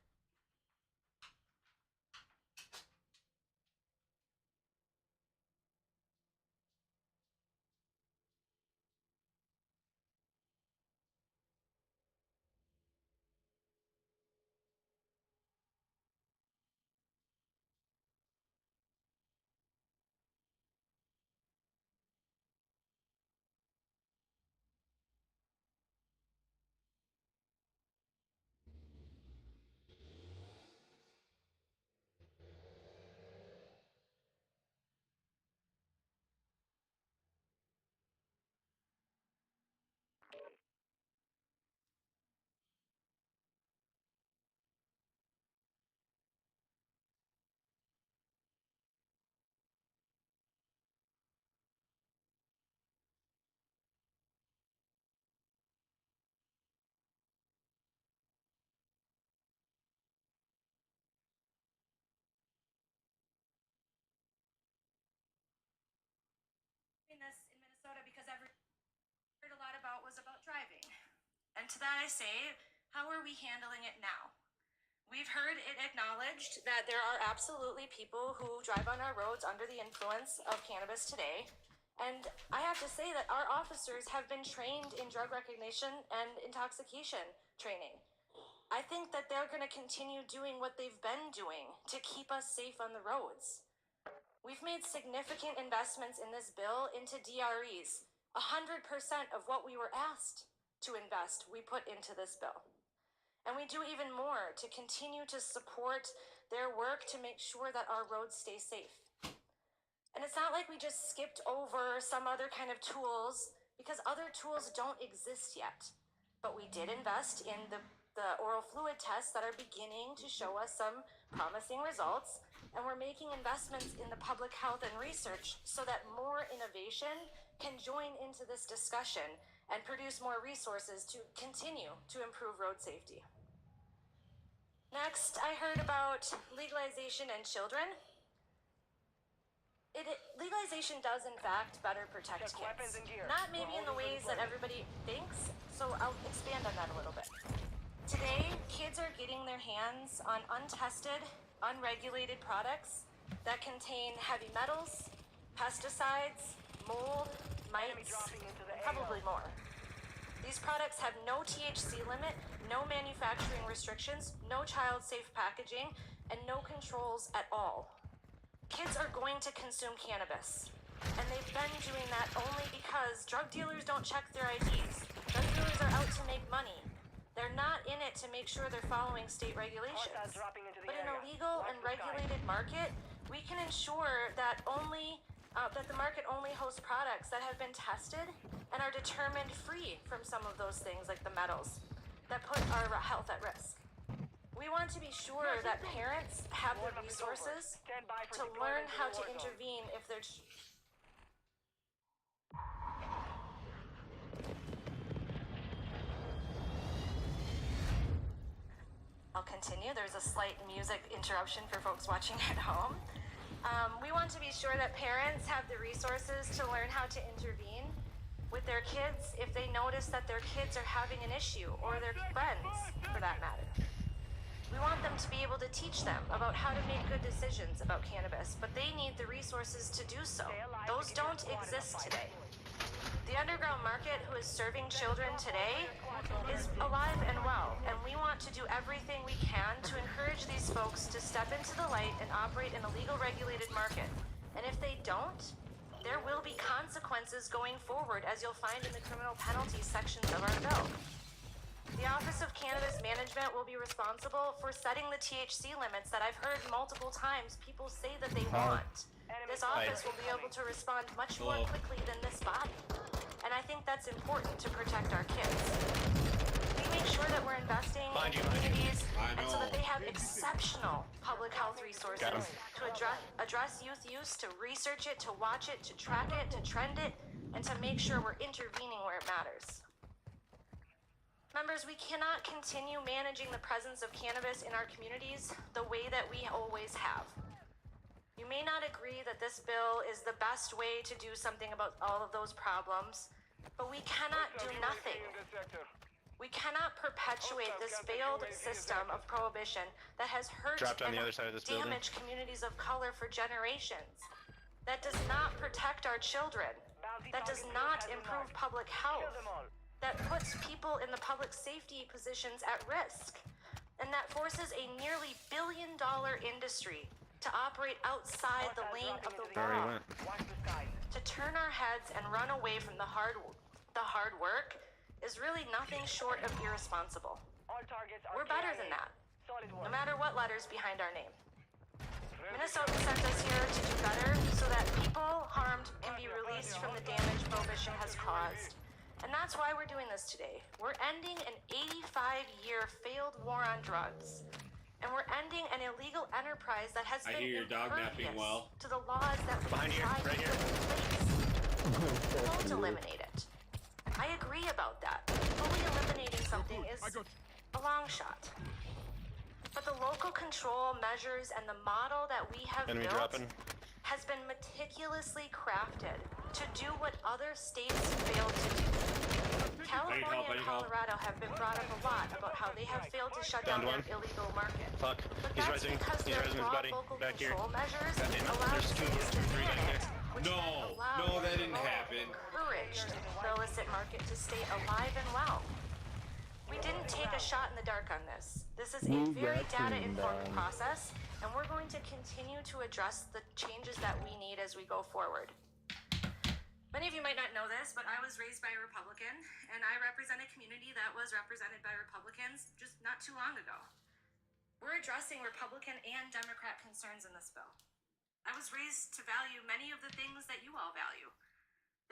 This in Minnesota because every heard a lot about was about driving. And to that I say, how are we handling it now? We've heard it acknowledged that there are absolutely people who drive on our roads under the influence of cannabis today. And I have to say that our officers have been trained in drug recognition and intoxication training. I think that they're going to continue doing what they've been doing to keep us safe on the roads. We've made significant investments in this bill into DREs. 100% of what we were asked to invest, we put into this bill. And we do even more to continue to support their work to make sure that our roads stay safe. And it's not like we just skipped over some other kind of tools because other tools don't exist yet. But we did invest in the oral fluid tests that are beginning to show us some promising results. And we're making investments in the public health and research so that more innovation can join into this discussion and produce more resources to continue to improve road safety. Next, I heard about legalization and children. Legalization does in fact better protect kids. Not maybe in the ways that everybody thinks, so I'll expand on that a little bit. Today, kids are getting their hands on untested, unregulated products that contain heavy metals, pesticides, mold, mites, probably more. These products have no THC limit, no manufacturing restrictions, no child-safe packaging, and no controls at all. Kids are going to consume cannabis, and they've been doing that only because drug dealers don't check their IDs. Drug dealers are out to make money. They're not in it to make sure they're following state regulations. But in a legal and regulated market, we can ensure that that the market only hosts products that have been tested and are determined free from some of those things like the metals that put our health at risk. We want to be sure that parents have the resources to learn how to intervene if they're I'll continue. There's a slight music interruption for folks watching at home. We want to be sure that parents have the resources to learn how to intervene with their kids if they notice that their kids are having an issue, or their friends, for that matter. We want them to be able to teach them about how to make good decisions about cannabis, but they need the resources to do so. Those don't exist today. The underground market who is serving children today is alive and well, and we want to do everything we can to encourage these folks to step into the light and operate in a legal regulated market. And if they don't, there will be consequences going forward, as you'll find in the criminal penalties sections of our bill. The Office of Cannabis Management will be responsible for setting the THC limits that I've heard multiple times people say that they want. This office will be able to respond much more quickly than this body. And I think that's important to protect our kids. We make sure that we're investing in communities and so that they have exceptional public health resources to address youth use, to research it, to watch it, to track it, to trend it, and to make sure we're intervening where it matters. Members, we cannot continue managing the presence of cannabis in our communities the way that we always have. You may not agree that this bill is the best way to do something about all of those problems, but we cannot do nothing. We cannot perpetuate this failed system of prohibition that has hurt and damaged communities of color for generations, that does not protect our children, that does not improve public health, that puts people in the public safety positions at risk, and that forces a nearly billion-dollar industry to operate outside the lane of the law. To turn our heads and run away from the hard work is really nothing short of irresponsible. We're better than that, no matter what letters behind our name. Minnesota sent us here to do better so that people harmed can be released from the damage prohibition has caused. And that's why we're doing this today. We're ending an 85-year failed war on drugs. And we're ending an illegal enterprise that has been impervious to the laws that we tried to put in place. We won't eliminate it. I agree about that. Fully eliminating something is a long shot. But the local control measures and the model that we have built has been meticulously crafted to do what other states failed to do. California and Colorado have been brought up a lot about how they have failed to shut down their illegal market. But that's because their broad local control measures allowed cities to ban it, which that didn't happen. Encouraged the illicit market to stay alive and well. We didn't take a shot in the dark on this. This is a very data-informed process, and we're going to continue to address the changes that we need as we go forward. Many of you might not know this, but I was raised by a Republican, and I represent a community that was represented by Republicans just not too long ago. We're addressing Republican and Democrat concerns in this bill. I was raised to value many of the things that you all value.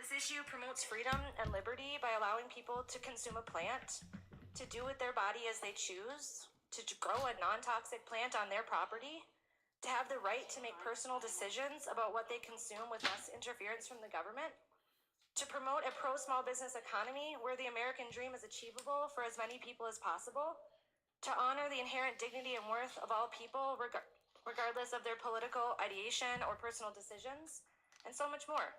This issue promotes freedom and liberty by allowing people to consume a plant, to do with their body as they choose, to grow a non-toxic plant on their property, to have the right to make personal decisions about what they consume with less interference from the government, to promote a pro-small business economy where the American dream is achievable for as many people as possible, to honor the inherent dignity and worth of all people regardless of their political ideation or personal decisions, and so much more.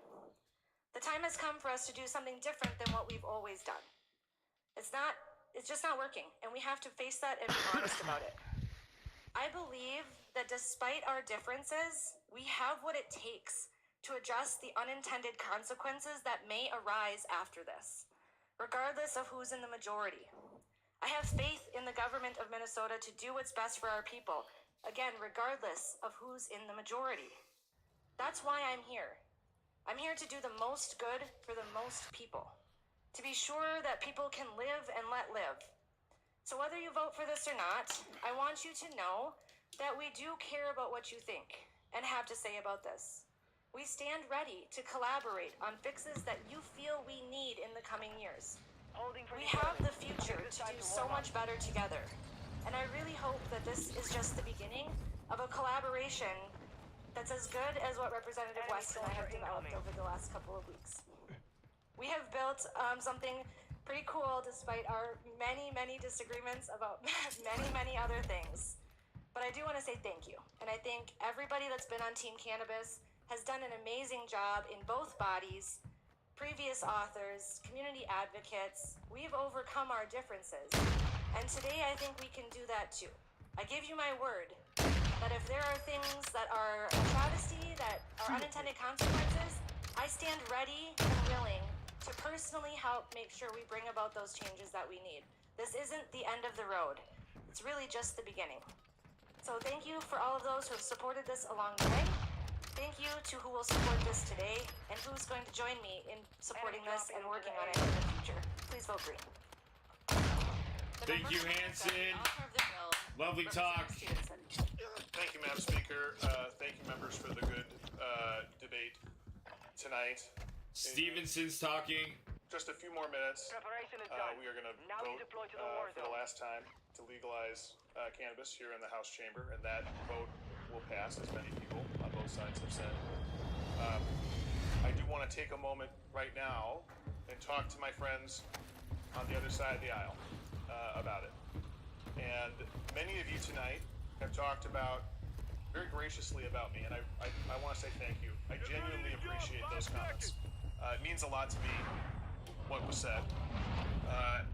The time has come for us to do something different than what we've always done. It's just not working, and we have to face that and be honest about it. I believe that despite our differences, we have what it takes to address the unintended consequences that may arise after this, regardless of who's in the majority. I have faith in the government of Minnesota to do what's best for our people, again, regardless of who's in the majority. That's why I'm here. I'm here to do the most good for the most people, to be sure that people can live and let live. So whether you vote for this or not, I want you to know that we do care about what you think and have to say about this. We stand ready to collaborate on fixes that you feel we need in the coming years. We have the future to do so much better together, and I really hope that this is just the beginning of a collaboration that's as good as what Representative West and I have developed over the last couple of weeks. We have built something pretty cool despite our many, many disagreements about many other things. But I do want to say thank you, and I think everybody that's been on Team Cannabis has done an amazing job in both bodies. Previous authors, community advocates, we've overcome our differences. And today I think we can do that too. I give you my word that if there are things that are a travesty, that are unintended consequences, I stand ready and willing to personally help make sure we bring about those changes that we need. This isn't the end of the road. It's really just the beginning. So thank you for all of those who have supported this along the way. Thank you to who will support this today and who's going to join me in supporting this and working on it in the future. Please vote green. Thank you, Hanson. Lovely talk. Thank you, Madam Speaker. Thank you, members, for the good debate tonight. Stevenson's talking. Just a few more minutes. Preparation is done. We are going to Now we vote deploy to the war for the zone. last time to legalize cannabis here in the House chamber, and that vote will pass, as many people on both sides have said. I do want to take a moment right now and talk to my friends on the other side of the aisle about it. And many of you tonight have talked about very graciously about me, and I want to say thank you. I genuinely appreciate those comments. It means a lot to me what was said,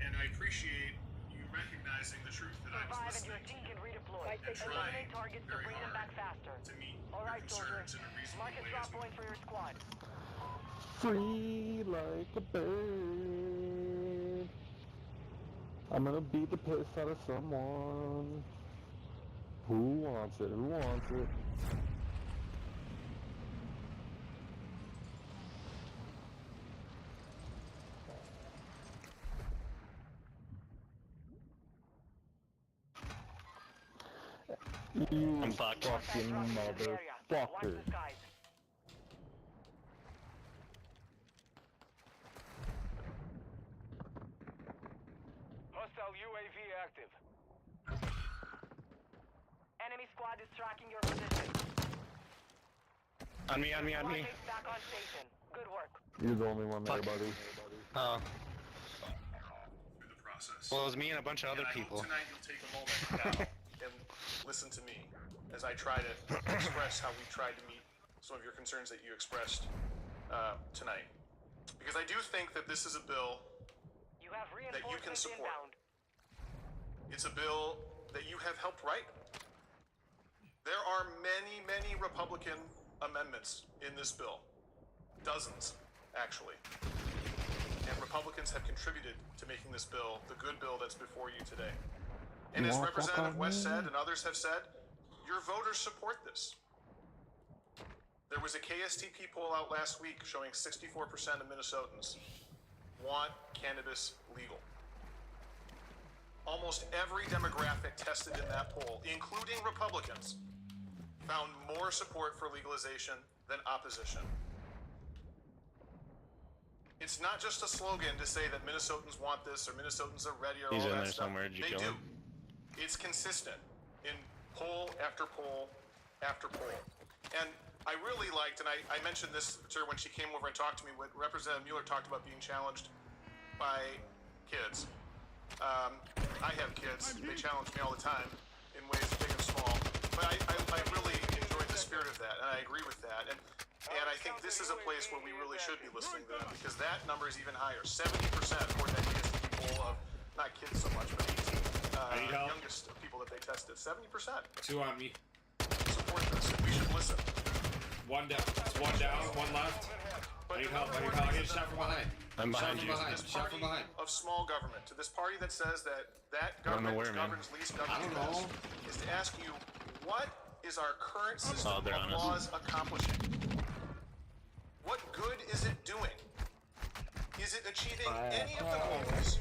and I appreciate you recognizing the truth that I was Survive and your listening team to can redeploy. and trying Eliminate targets to very bring them back hard faster. to meet All your right, soldier. concerns in a reasonable Mark a way drop as we point for your squad. Free like a bird. I'm gonna beat the piss out of someone. Who wants it? Who wants it? You fucking motherfucker. Watch the skies. Hostile UAV active. Enemy squad is tracking your position. On me. Squad mates back on station. Good work. You're the only one there, buddy. through the process. Well, it was me and a bunch of other And people. I hope tonight you'll take a moment now and listen to me as I try to express how we tried to meet some of your concerns that you expressed tonight. Because I do think that this is a bill You have that you can reinforcements support. inbound. It's a bill that you have helped write. There are many Republican amendments in this bill. Dozens, actually. And Republicans have contributed to making this bill the good bill that's before you today. And as Representative West said, and others have said, your voters support this. There was a KSTP poll out last week showing 64% of Minnesotans want cannabis legal. Almost every demographic tested in that poll, including Republicans, found more support for legalization than opposition. It's not just a slogan to say that Minnesotans want this or Minnesotans are ready or He's all in that there stuff. somewhere. Did you They kill do. him? It's consistent in poll after poll after poll. And I really liked, and I mentioned this to her when she came over and talked to me, when Representative Mueller talked about being challenged by kids. I have kids. They challenge me all the time in ways big and small. But I really enjoyed the spirit of that, and I agree with that. And And I think this is a place where we really should be listening to them, because that number is even higher. 70% according to people of, not kids so much, but 18, youngest people that they tested. 70%. 2 on me. Support this. We should listen. 1 down. It's 1 down, 1 left. I need help. I get shot from behind. I'm behind you. Shot from behind. Of small government, to this party that says that government governs least government is to ask you, what is our current system of laws accomplishing? What good is it doing? Is it achieving any of the goals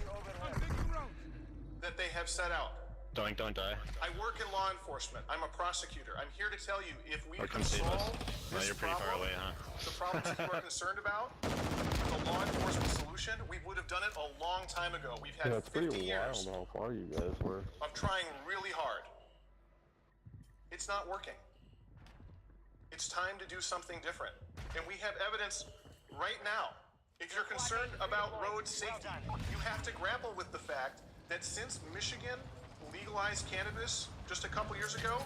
that they have set out? Don't die. I work in law enforcement. I'm a prosecutor. I'm here to tell you, if we Or can come save us. solve No, this you're pretty problem, far away, huh? the problems that you are concerned about, the law enforcement solution, we would have done it a long time ago. We've had Yeah, it's 50 pretty years wild how far you guys were. of trying really hard. It's not working. It's time to do something different. And we have evidence right now. If you're concerned about road safety, you have to grapple with the fact that since Michigan legalized cannabis just a couple years ago,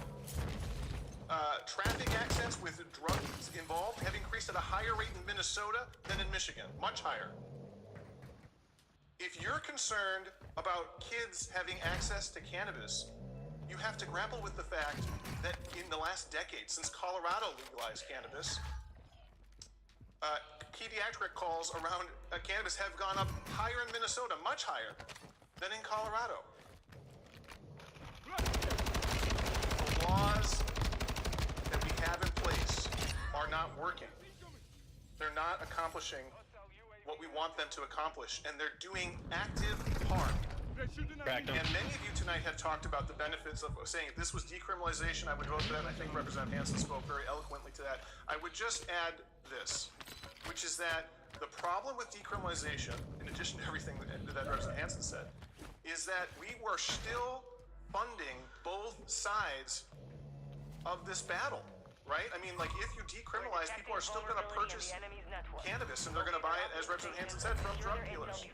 traffic accidents with drugs involved have increased at a higher rate in Minnesota than in Michigan, much higher. If you're concerned about kids having access to cannabis, you have to grapple with the fact that in the last decade, since Colorado legalized cannabis, pediatric calls around cannabis have gone up higher in Minnesota, much higher than in Colorado. The laws that we have in place are not working. They're not accomplishing what we want them to accomplish, and they're doing active harm. And many of you tonight have talked about the benefits of saying if this was decriminalization, I would vote for that. I think Representative Hansen spoke very eloquently to that. I would just add this, which is that the problem with decriminalization, in addition to everything that Representative Hansen said, is that we were still funding both sides of this battle, right? I mean, like, if you decriminalize, people are still going to purchase cannabis, and they're going to buy it, as Representative Hansen said, from drug dealers.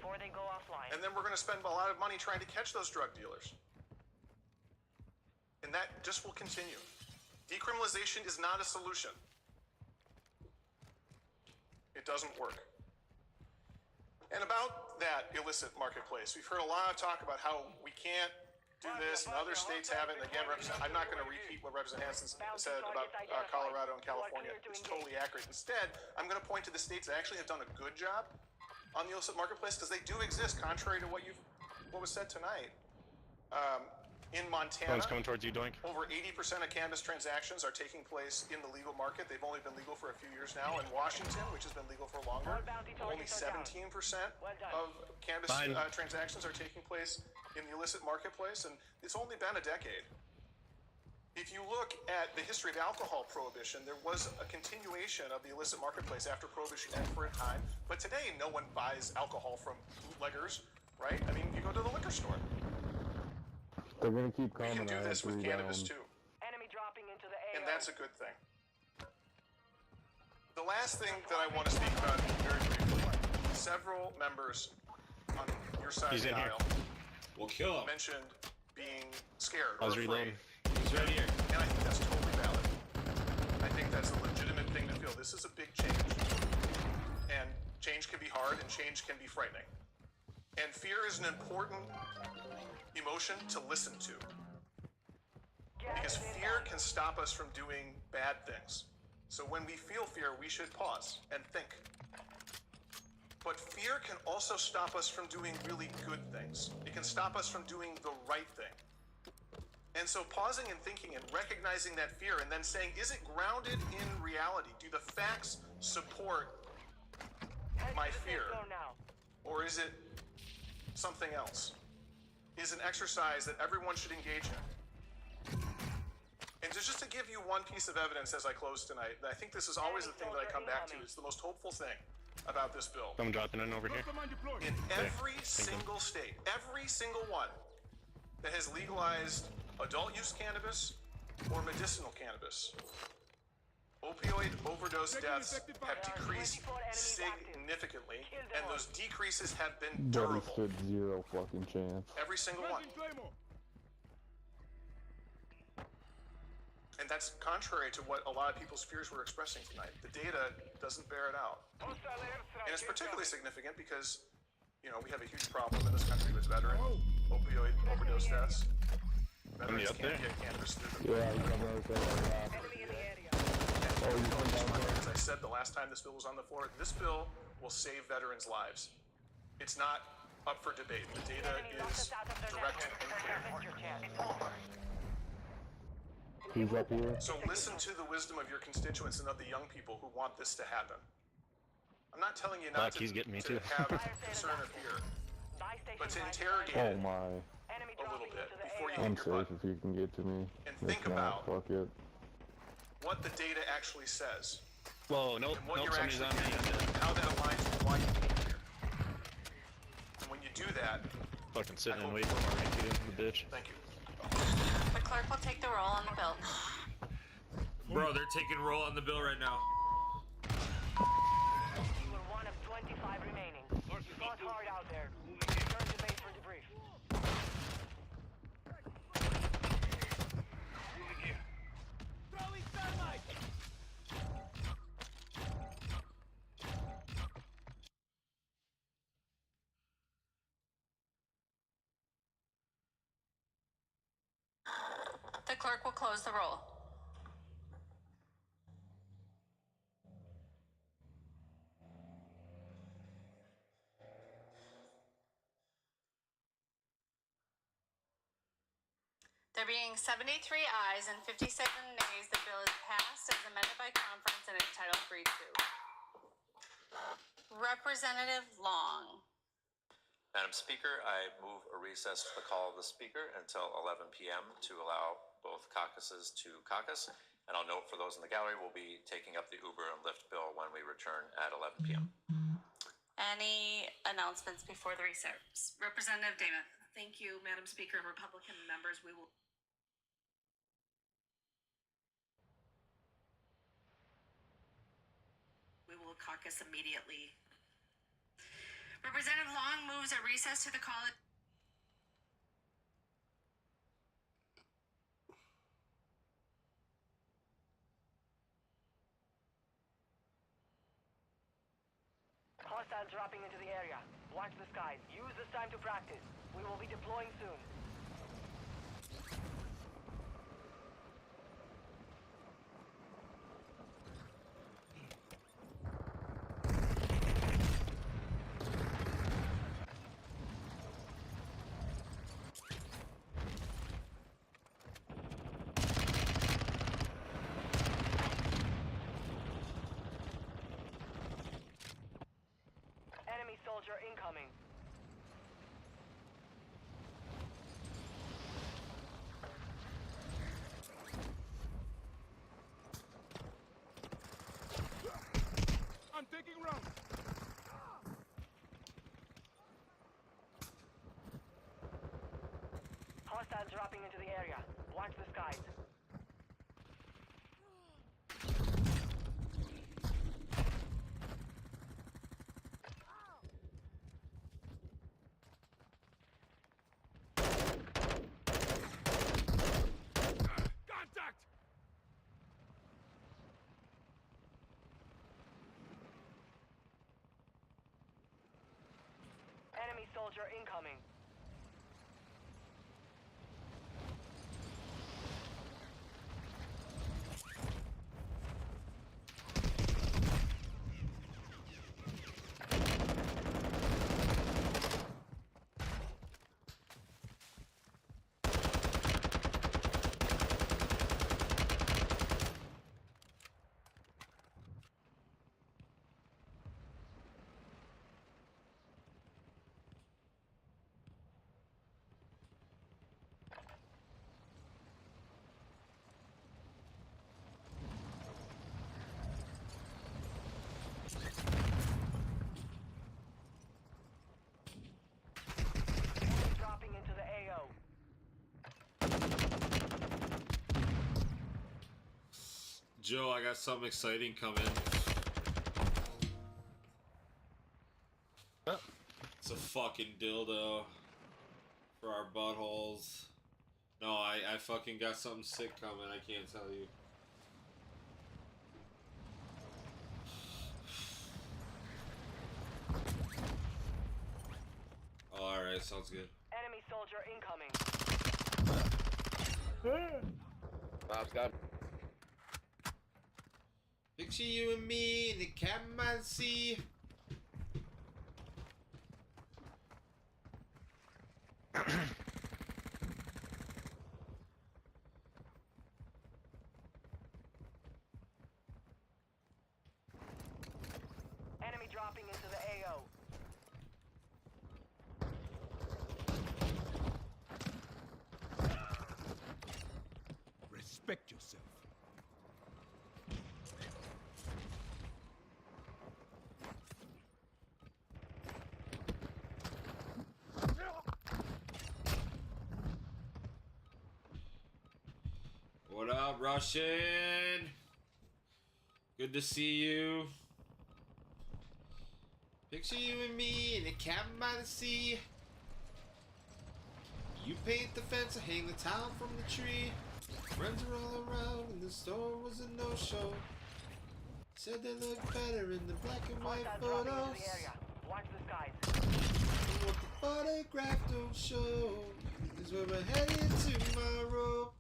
And then we're going to spend a lot of money trying to catch those drug dealers. And that just will continue. Decriminalization is not a solution. It doesn't work. And about that illicit marketplace, we've heard a lot of talk about how we can't do this, and other states have it. And again, I'm not going to repeat what Representative Hansen said about Colorado and California. It's totally accurate. Instead, I'm going to point to the states that actually have done a good job on the illicit marketplace, because they do exist, contrary to what was said tonight. In Montana, One's coming towards you, Doink. over 80% of cannabis transactions are taking place in the legal market. They've only been legal for a few years now. In Washington, which has been legal for longer, only 17% of cannabis transactions are taking place in the illicit marketplace, and it's only been a decade. If you look at the history of alcohol prohibition, there was a continuation of the illicit marketplace after prohibition ended for a time, but today no one buys alcohol from bootleggers, right? I mean, you go to the liquor store. They're gonna keep We coming. can do this with cannabis too, Enemy dropping into the AO. and that's a good thing. The last thing that I want to speak about very briefly, several members on your side of the aisle We'll kill him. mentioned being scared I or was afraid. reloading. He's right here. And I think that's totally valid. I think that's a legitimate thing to feel. This is a big change. And change can be hard, and change can be frightening. And fear is an important emotion to listen to. Because fear can stop us from doing bad things. So when we feel fear, we should pause and think. But fear can also stop us from doing really good things. It can stop us from doing the right thing. And so pausing and thinking and recognizing that fear and then saying, is it grounded in reality? Do the facts support my fear? Or is it something else? Is an exercise that everyone should engage in. And just to give you one piece of evidence as I close tonight, I think this is always the thing that I come back to. It's the most hopeful thing about this bill. I'm dropping in over here. In every single state, every single one that has legalized adult use cannabis or medicinal cannabis, opioid overdose deaths have decreased significantly, and those decreases have been But he durable. stood zero fucking chance. Every single one. And And that's contrary to what a lot of people's fears were expressing tonight. The data doesn't bear it out. And it's particularly significant because, you know, we have a huge problem in this country with veteran opioid overdose deaths. Veterans up can't there? get cannabis through the Yeah, he's on the other side of the map. Oh, you went down there? As I said the last time this bill was on the floor, this bill will save veterans' lives. It's not up for debate. The data is direct and clear. He's up here. So listen to the wisdom of your constituents and of the young people who want this to happen. I'm not telling you not Fuck, he's getting me to too. have concern or fear, but to interrogate Oh it my. a little bit before you I'm hit your safe button. if you can get to me. And If think not, about fuck it. what the data actually says. Whoa, nope, And what nope, you're somebody's actually on me. getting, and how that aligns with why you came here. And when you do that, Fucking sitting and waiting for me too, the bitch. thank you. The clerk will take the roll on the bill. Bro, they're taking roll on the bill right now. You were one of 25 remaining. Fought hard out there. Return to base for debrief. Throwing thermite! The clerk will close the roll. There being 73 ayes and 57 nays, the bill is passed as amended by conference and is Title III 2. Representative Long. Madam Speaker, I move a recess to the call of the Speaker until 11 p.m. to allow both caucuses to caucus. And I'll note for those in the gallery, we'll be taking up the Uber and Lyft bill when we return at 11 p.m. Any announcements before the recess? Representative Damon. Thank you, Madam Speaker and Republican members. We will caucus immediately. Representative Long moves a recess to the call. Hostiles dropping into the area. Watch the skies. Use this time to practice. We will be deploying soon. Enemy soldier incoming. I'm taking round. Hostiles dropping into the area. Watch the skies. Contact! Enemy soldier incoming. Dropping into the AO. Joe, I got something exciting coming. It's a fucking dildo for our buttholes. No, I fucking got something sick coming. I can't tell you. Oh, alright, sounds good. Enemy soldier incoming. Bob's got. Picture you and me in the cabin sea. Enemy dropping into the AO. Respect yourself. What up, Russian? Good to see you. Picture you and me in a cabin by the sea. You paint the fence, I hang the towel from the tree. Friends are all around, and the store was a no-show. Said they look better in the black and white Hostiles dropping photos. into the area. Watch the skies. And what the photograph don't show is where we're headed tomorrow.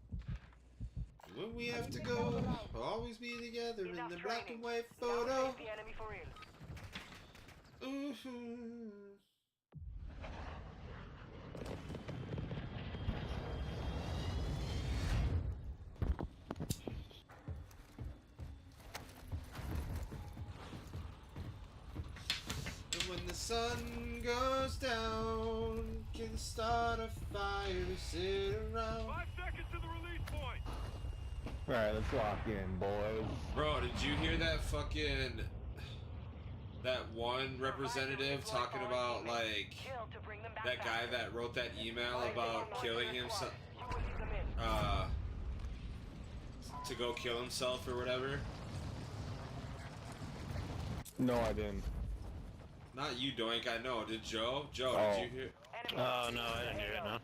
And when we have to go, we'll always be together in the black and white photo. Now face the enemy for real. Ooh. And when the sun goes down, can start a fire to sit around. 5 seconds to the release point. Alright, let's lock in, boys. Bro, did you hear that fucking... that one representative talking about, like, that guy that wrote that email about killing himself, to go kill himself or whatever? No, I didn't. Not you, Doink, I know. Did Joe? Joe, Oh. did you hear? Oh, no, I didn't hear it, no.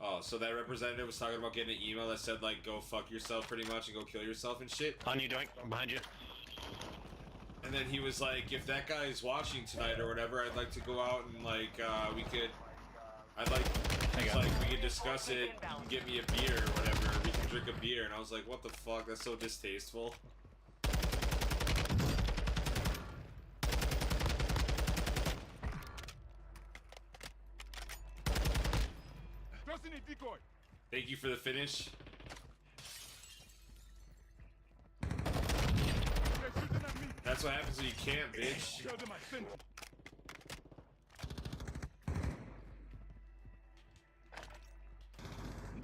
Oh, so that representative was talking about getting an email that said, like, go fuck yourself pretty much and go kill yourself and shit? On you, Doink, behind you. And then he was like, if that guy's watching tonight or whatever, I'd like to go out and, like, we could discuss it, you can get me a beer or whatever, we can drink a beer. And I was like, what the fuck, that's so distasteful. Tossing a decoy. Thank you for the finish. They're shooting at me. That's what happens when you can't, bitch. Show them I sent you.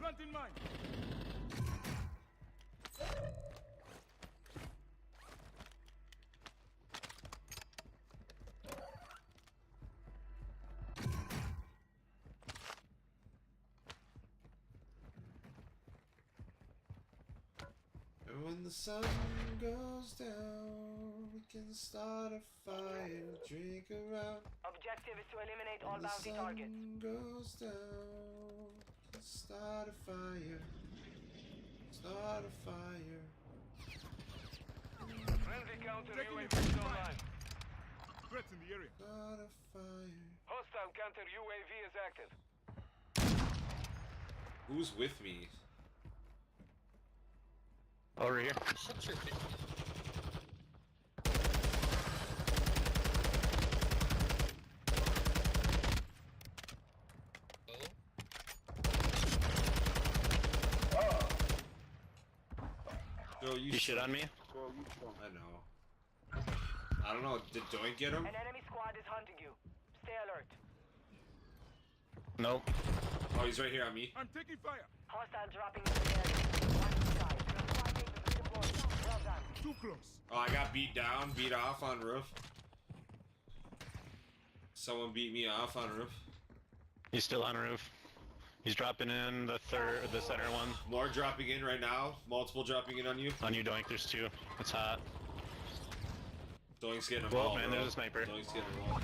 Planting mine. And when the sun goes down, we can start a fire, drink around. Objective is to eliminate all When the bounty targets. sun goes down, we can start a fire, start a fire. Friendly counter Taking UAV it from online. Threats in the area. Start a fire. Hostile counter UAV is active. Who's with me? Over here. Joe, You shit on me? I know. I don't know. Did Doink get him? An enemy squad is hunting you. Stay alert. Nope. Oh, he's right here on me. I'm taking fire. Hostile dropping into the area. Watch the skies. Your squad mate is redeployed. Well done. Too close. Oh, I got beat down, beat off on roof. Someone beat me off on roof. He's still on roof. He's dropping in the center one. More dropping in right now. Multiple dropping in on you. On you, Doink, there's two. It's hot. Doink's getting them Whoa, all, man, bro. there's a sniper. Doink's getting them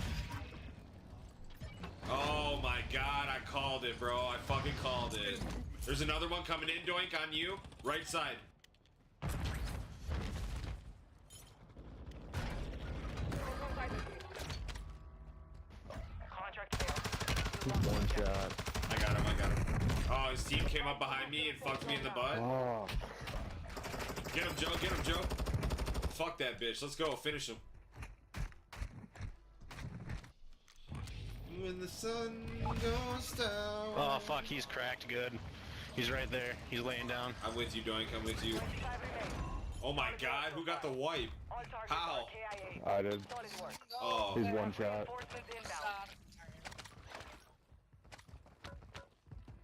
all. Oh my god, I called it, bro. I fucking called it. There's another one coming in, Doink, on you. Right side. One shot. I got him. Oh, his team came up behind me and fucked me in the butt. Oh. Get him, Joe. Get him, Joe. Fuck that bitch. Let's go. Finish him. When the sun goes down. Oh fuck, he's cracked good. He's right there. He's laying down. I'm with you, Doink. I'm with you. Oh my god, who got the wipe? How? I did. Oh. He's one shot.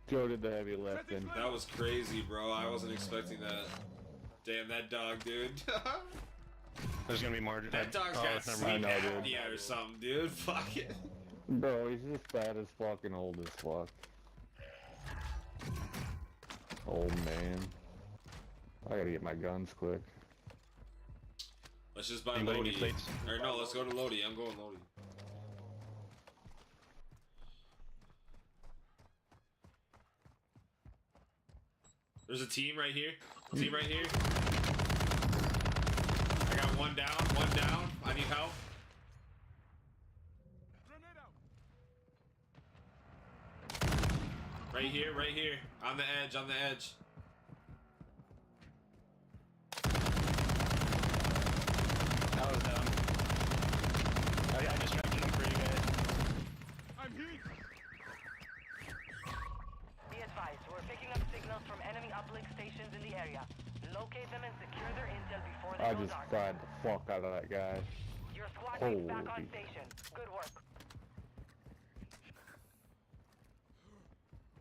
Joe did the heavy lifting. That was crazy, bro. I wasn't expecting that. Damn, that dog, dude. There's gonna be more. That dog's got sleep mind. I know, dude. apnea or something, dude. Fuck it. Bro, he's just fat as fuck and old as fuck. Old man. I gotta get my guns quick. Let's just buy Anybody need Lodi. plates? Or no, let's go to Lodi. I'm going Lodi. There's a team right here. Team right here. I got one down. One down. I need help. Right here. Right here. On the edge. On the edge. That was dumb. I distracted him for you guys. I'm healing. Be advised, we're picking up signals from enemy uplink stations in the area. Locate them and secure their intel before they I go just dark. fried the fuck out of that guy. Your squad mate's back on Holy. station. Good work.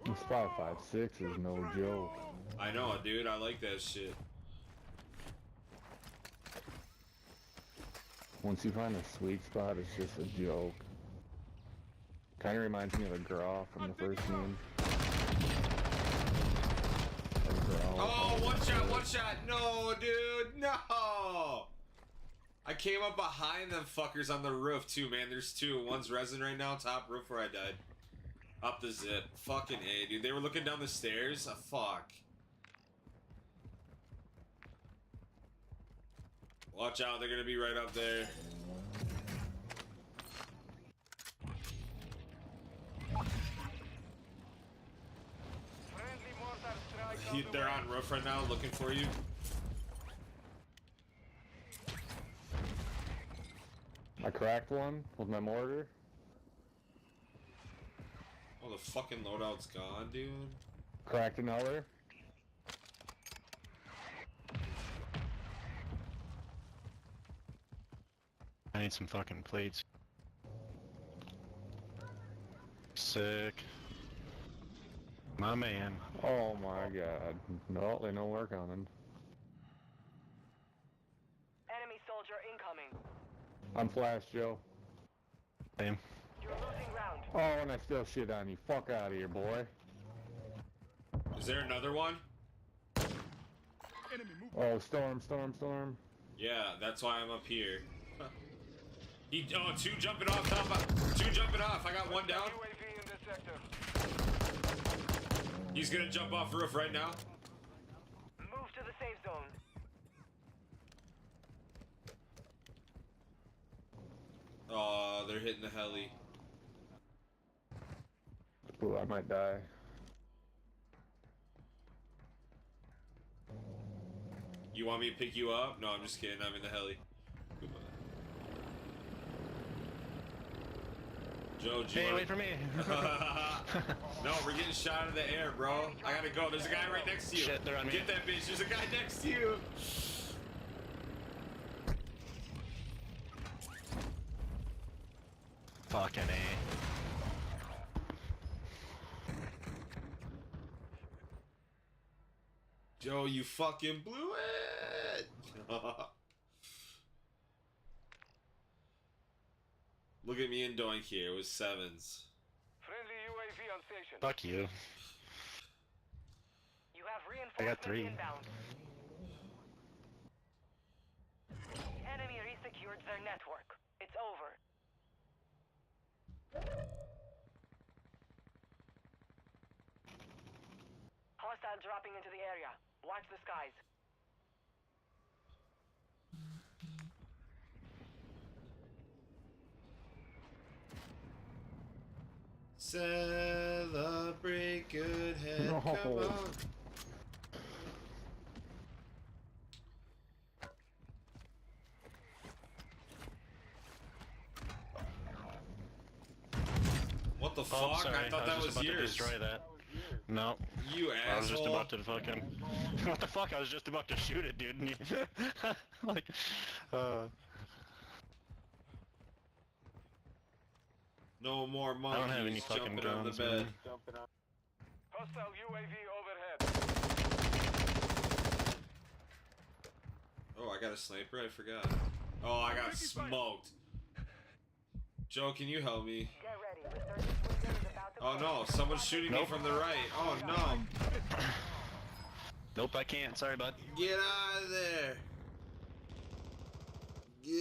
This 5.56 is no joke. I know, dude. I like that shit. Once you find a sweet spot, it's just a joke. Kind of reminds me of a Graw from the first game. Oh, one shot, one shot. No, dude, no. I came up behind them fuckers on the roof too, man. There's two. One's resin right now, top roof where I died. Up the zip. Fucking A, dude. They were looking down the stairs. Fuck. Watch out, they're gonna be right up there. They're on roof right now, looking for you. I cracked one with my mortar. Oh, the fucking loadout's gone, dude. Cracked another. I need some fucking plates. Sick. My man. Oh my god. No, they know we're coming. Enemy soldier incoming. I'm Flash, Joe. Same. You're losing ground. Oh, and I still shit on you. Fuck out of here, boy. Is there another one? Oh, storm, storm, storm. Yeah, that's why I'm up here. Oh, two jumping off top. Two jumping off. I got one down. UAV in this sector. He's gonna jump off roof right now. Move to the safe zone. Oh, they're hitting the heli. Ooh, I might die. You want me to pick you up? No, I'm just kidding. I'm in the heli. Goodbye. Joe, do you Hey, wanna... wait for me. No, we're getting shot out of the air, bro. I gotta go. There's a guy right next to you. Shit, they're on me. Get that bitch. There's a guy next to you. Fucking A. Joe, you fucking blew it. Look at me and Doink here. It was sevens. Friendly UAV on station. Fuck you. You have I reinforcements got 3. inbound. Enemy resecured their network. It's over. hostile dropping into the area. Watch the skies. Celebrate good head. No. Come on. What the fuck? Oh, sorry. I thought that just was about yours. to destroy that. No. You asshole. I was just about to fucking... What the fuck? I was just about to shoot it, dude. And you... like, No more I monkeys don't have any fucking jumping on the drones, bed. man. Hostile UAV overhead. Oh, I got a sniper? I forgot. Oh, I got smoked. Joe, can you help me? Get ready. Resurgence window is about to Oh no, someone's shooting me from the right. Oh no. Nope, I can't. Sorry, bud. Get out of there. Get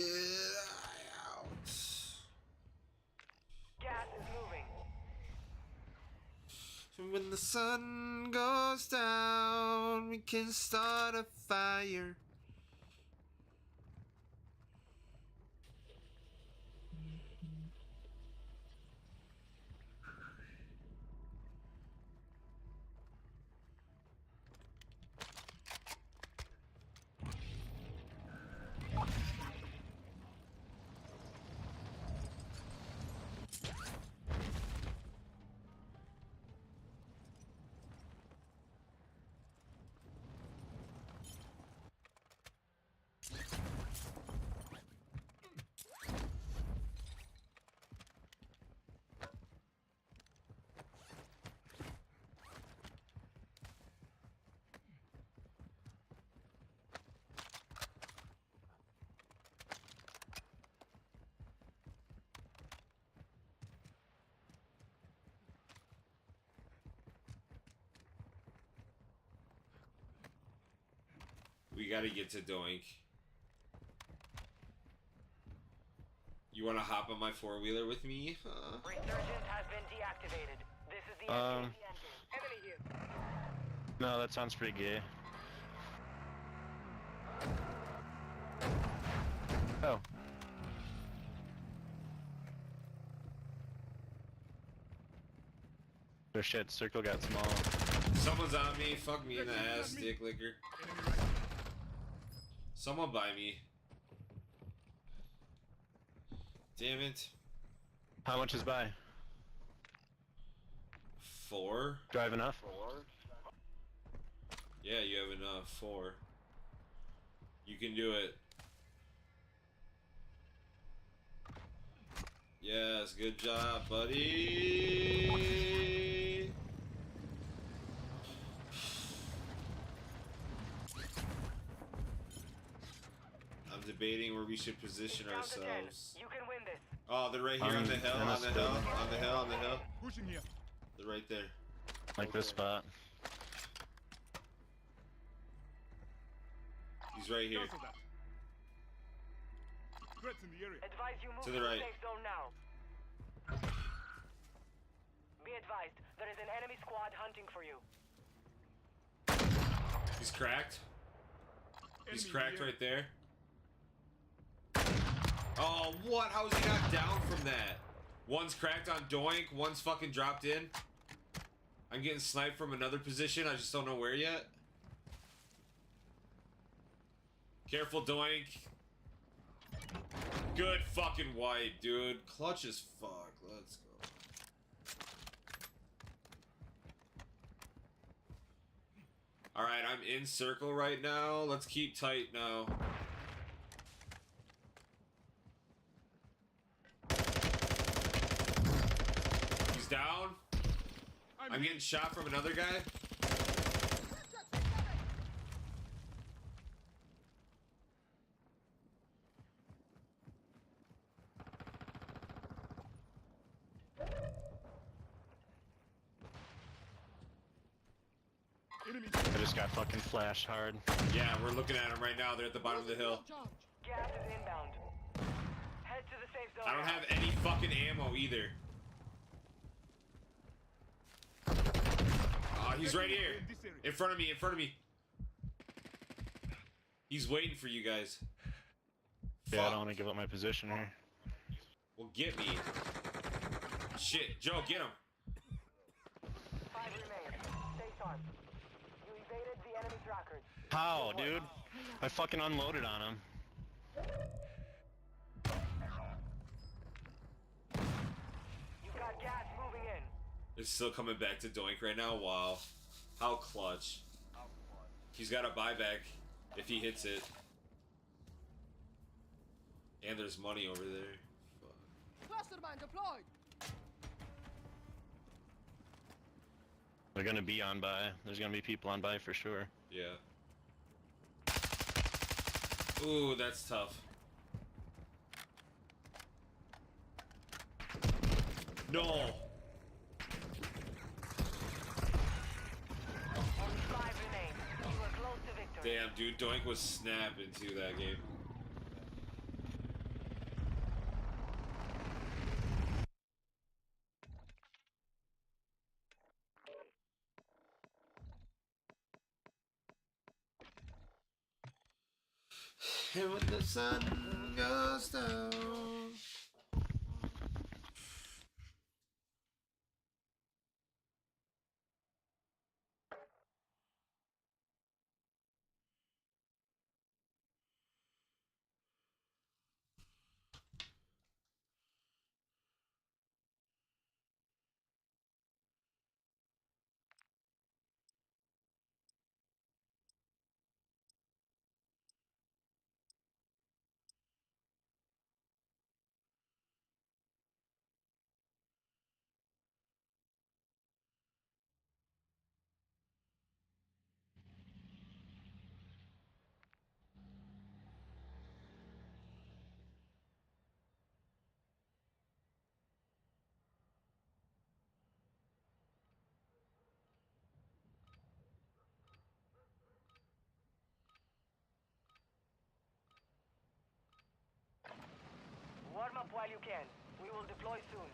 out. Gas is moving. And when the sun goes down, we can start a fire. We gotta get to Doink. You wanna hop on my four-wheeler with me? Resurgence has been deactivated. This is the end. Enemy here. No, that sounds pretty gay. Oh. Oh shit, circle got small. Someone's on me. Fuck me in the ass, dick licker. Someone buy me. Damn it. How much is by? 4? Do I have enough? Yeah, you have enough. 4. You can do it. Yes, good job, buddy. I'm debating where we should position Down to 10. ourselves. You can win this. Oh, they're right here on the hill, on the hill, on the hill, on the hill. Pushing here. They're right there. Like this spot. He's right here. Cancel that. Threats in the area. Advise you move To the right. safe zone now. Be advised, there is an enemy squad hunting for you. He's cracked. He's Enemy cracked here. right there. Oh, what? How is he not down from that? One's cracked on Doink, one's fucking dropped in. I'm getting sniped from another position, I just don't know where yet. Careful, Doink. Good fucking wipe, dude. Clutch as fuck. Let's go. Alright, I'm in circle right now. Let's keep tight now. He's down. I'm getting shot from another guy. I just got fucking flashed hard. Yeah, we're looking at him right now. They're at the bottom of the hill. Gas is inbound. Head to the safe zone. I don't now. have any fucking ammo either. Oh, He's right here. In front of me, in front of me. He's waiting for you guys. Yeah, Fuck. I don't want to give up my position here. Well, get me. Shit, Joe, get him. 5 remain. Stay sharp. You evaded the enemy trackers. How, dude? I fucking unloaded on him. You've got gas moving in. It's still coming back to Doink right now. Wow. How clutch. He's got a buyback if he hits it. And there's money over there. Fuck. Cluster mine deployed. They're gonna be on by. There's gonna be people on by for sure. Yeah. Ooh, that's tough. No. Only 5 remain. You were close to victory. Damn, dude, Doink was snapping to that game. And when the sun goes down. Warm up while you can. We will deploy soon.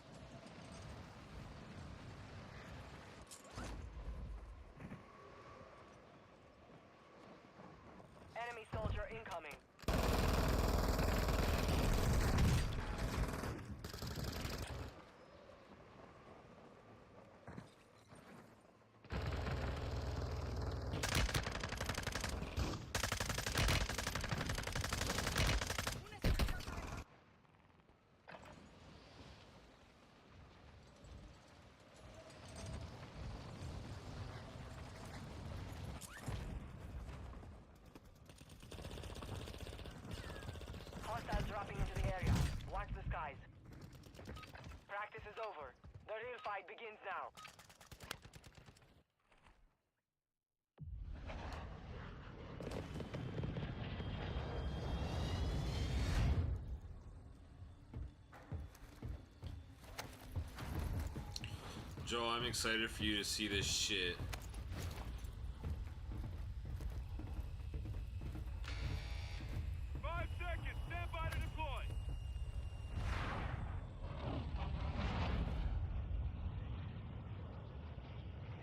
Enemy soldier incoming. Hostiles dropping into the area. Watch the skies. Practice is over. The real fight begins now. Joe, I'm excited for you to see this shit.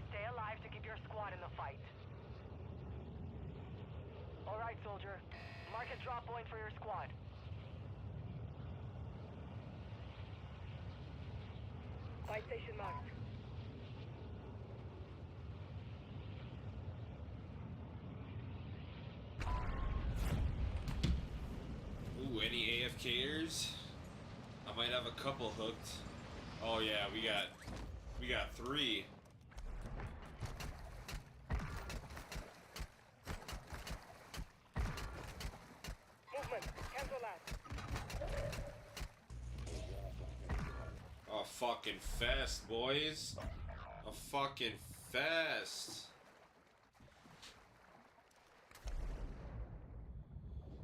Stay alive to keep your squad in the fight. All right, soldier. Mark a drop point for your squad. Fight station marked. Ooh, any AFKers? I might have a couple hooked. Oh yeah, we got 3. Movement. Cancel that. Oh, fucking fast, boys. A fucking fast.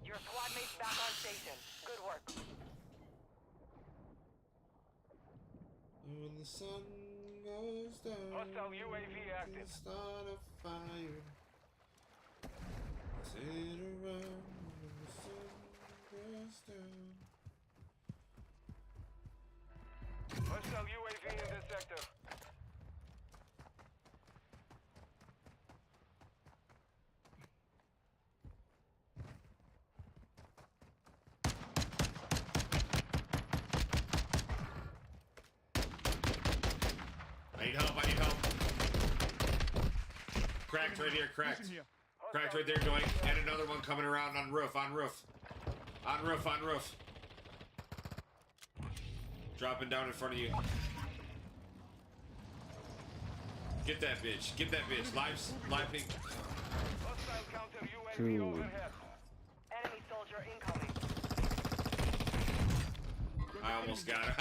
Your squad mates back on station. Good work. And when the sun goes down, Hostile UAV active. start a fire. Sit around when the sun goes down. Hostile UAV in this sector. Cracked right here, cracked. Cracked right there, going. And another one coming around on roof, on roof. On roof, on roof. Dropping down in front of you. Get that bitch. Get that bitch. Live ping. Hostile counter UAV Dude. overhead. Enemy soldier incoming. I almost got her.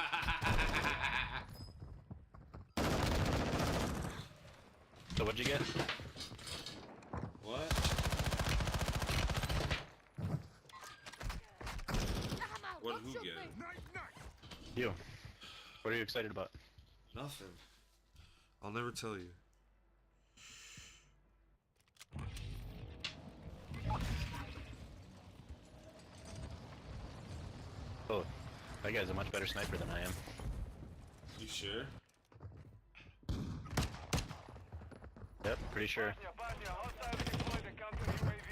So what'd you get? What? What did who get? You. What are you excited about? Nothing. I'll never tell you. Oh, that guy's a much better sniper than I am. You sure? Yep, pretty sure. Hostile deployed the counter UAV.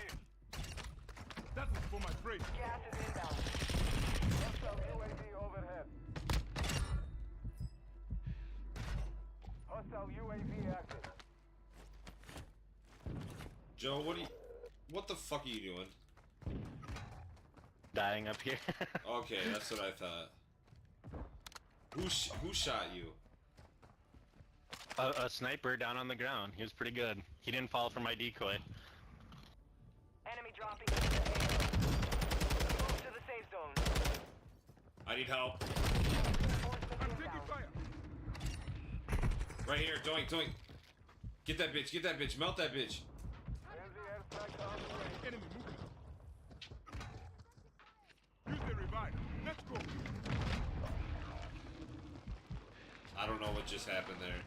That was for my break. Gas is inbound. Hostile UAV overhead. Hostile UAV active. Joe, what the fuck are you doing? Dying up here. Okay, that's what I thought. Who shot you? A sniper down on the ground. He was pretty good. He didn't fall for my decoy. Enemy dropping into the air. Move to the safe zone. I need help. I'm taking fire. Right here, doink, doink. Get that bitch, melt that bitch. Enemy moving. Use the revive. Let's go. I don't know what just happened there.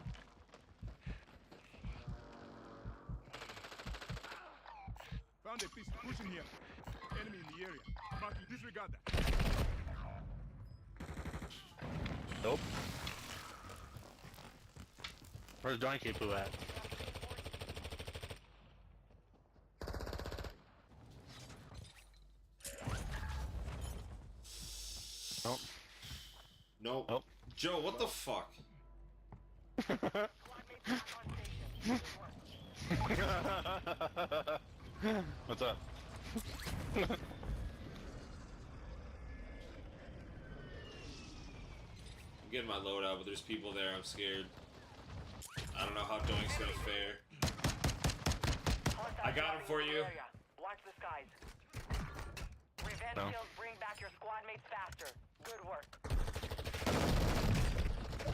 Found a piece pushing here. Enemy in the area. Marky, disregard that. Nope. Where's Donkey Poo at? Nope. Nope. Nope. Joe, what the fuck? What's up? I'm getting my load out, but there's people there. I'm scared. I don't know how Doink's gonna fare. I got him for you. Watch the skies. Revenge No. kills bring back your squad mates faster. Good work.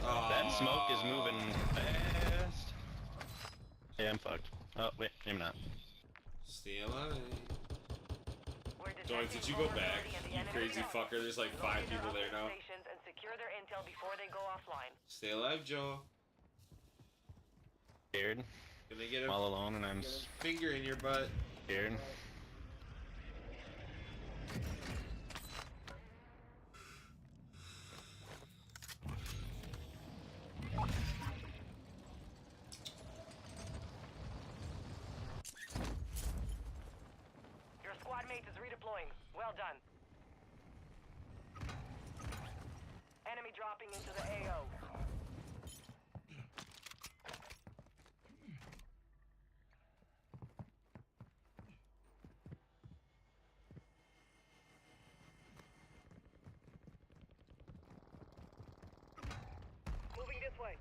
That smoke is moving fast. Yeah, I'm fucked. Oh, wait, maybe not. Stay alive. Doink, did you go back? You crazy fucker. There's like 5 people there now. Stations and secure their intel before they go offline. Stay alive, Joe. Scared. Gonna get I'm all alone and I'm finger in your butt. scared. Your squad mate is redeploying. Well done. Enemy dropping into the AO. Moving this way.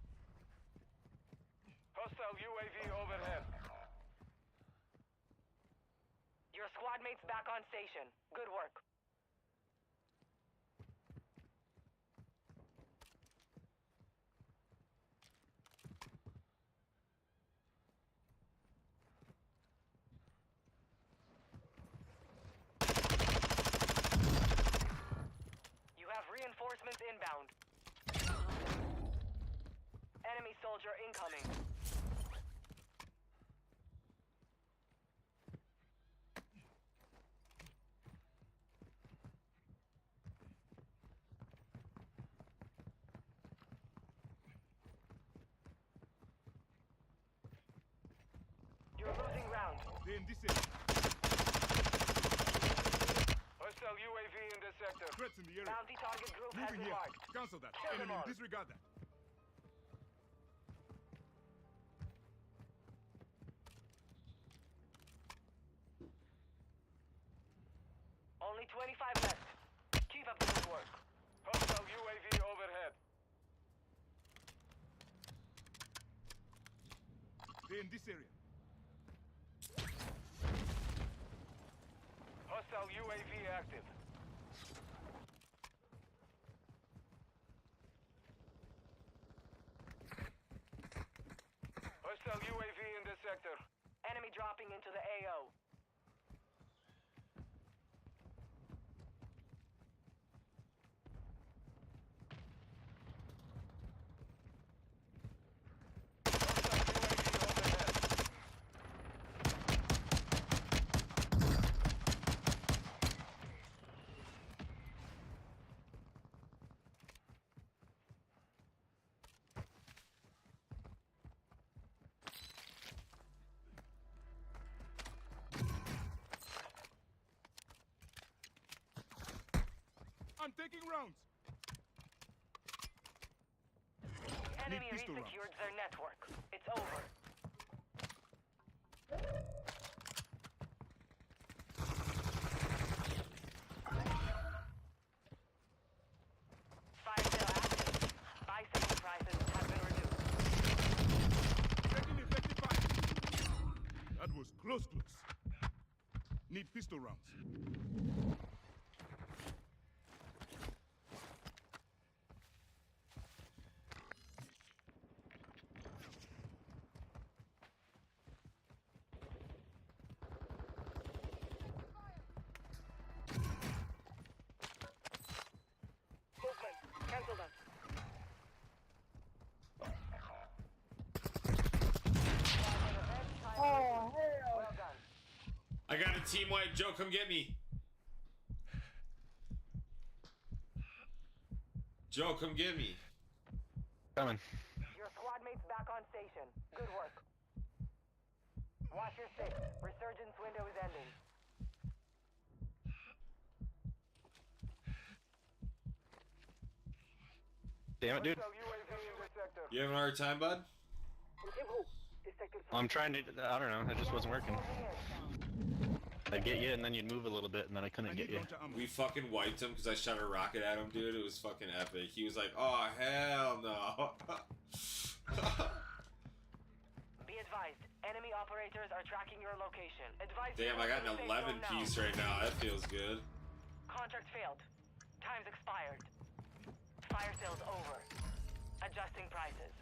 Hostile UAV overhead. Your squad mate's back on station. Good work. You have reinforcements inbound. Enemy soldier incoming. You're losing round. They're in this area. Hostile UAV in this sector. Threats in the area. Bounty target group has Moving been here. marked. Cancel that. Kill them Enemy, all. disregard that. 25 left. Keep up the good work. Hostile UAV overhead. They're in this area. Hostile UAV active. Hostile UAV in this sector. Enemy dropping into the AO. I'm taking rounds. Enemy pistol rounds. resecured their network. It's over. Fire sale active. Buy safety prices have been reduced. Taking effective fire. That was close. Need pistol rounds. Movement. Cancel that. Oh, hell. Well done. I got a team wipe. Joe, come get me. Joe, come get me. Coming. Your squad mates back on station. Good work. Watch your six. Resurgence window is ending. Damn it, dude. Hostile UAV in this sector. You having a hard time, bud? I'm trying to, I don't know, it just wasn't working. I'd get you and then you'd move a little bit and then I couldn't get you. We fucking wiped him because I shot a rocket at him, dude. It was fucking epic. He was like, oh, hell no. Be advised, enemy operators are tracking your location. Advise Damn, I got an 11 piece right now. That feels good. Contract failed. Time's expired. Fire sales over. Adjusting prices.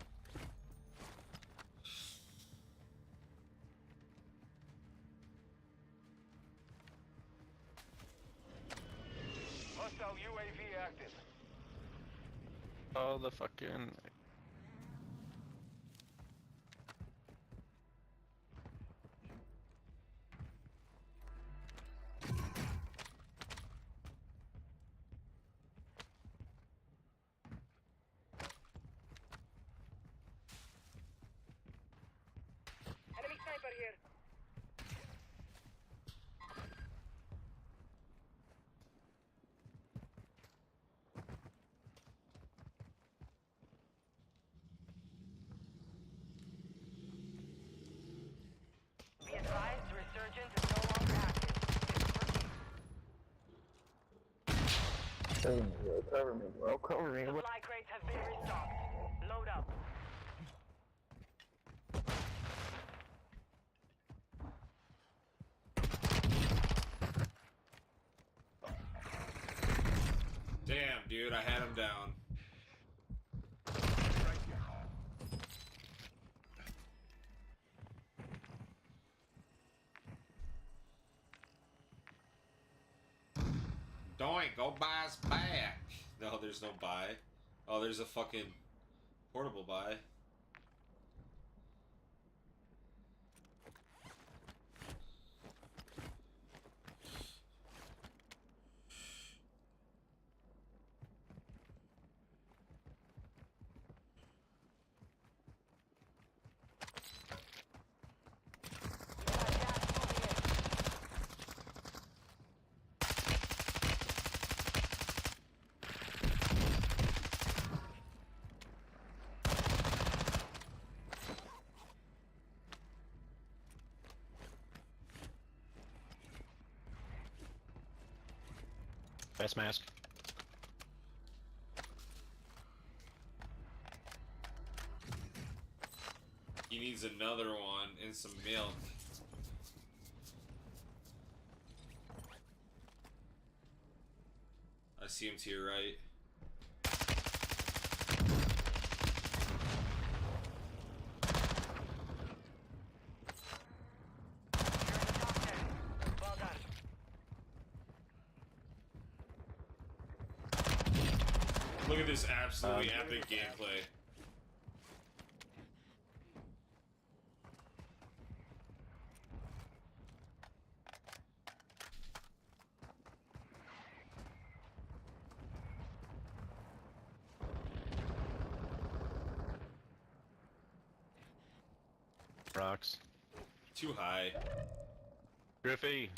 Hostile UAV active. Oh, the fucking... Enemy sniper here. Be advised, resurgence is no longer active. Cover me, bro, cover me. Supply crates have been restocked. Load up. Damn, dude, I had him down. Doink, go buy us back. No, there's no buy. Oh, there's a fucking portable buy. Best mask. He needs another one and some milk. I see him to your right. Well done. Look at this absolutely epic gameplay. Rocks. Too high. Griffey.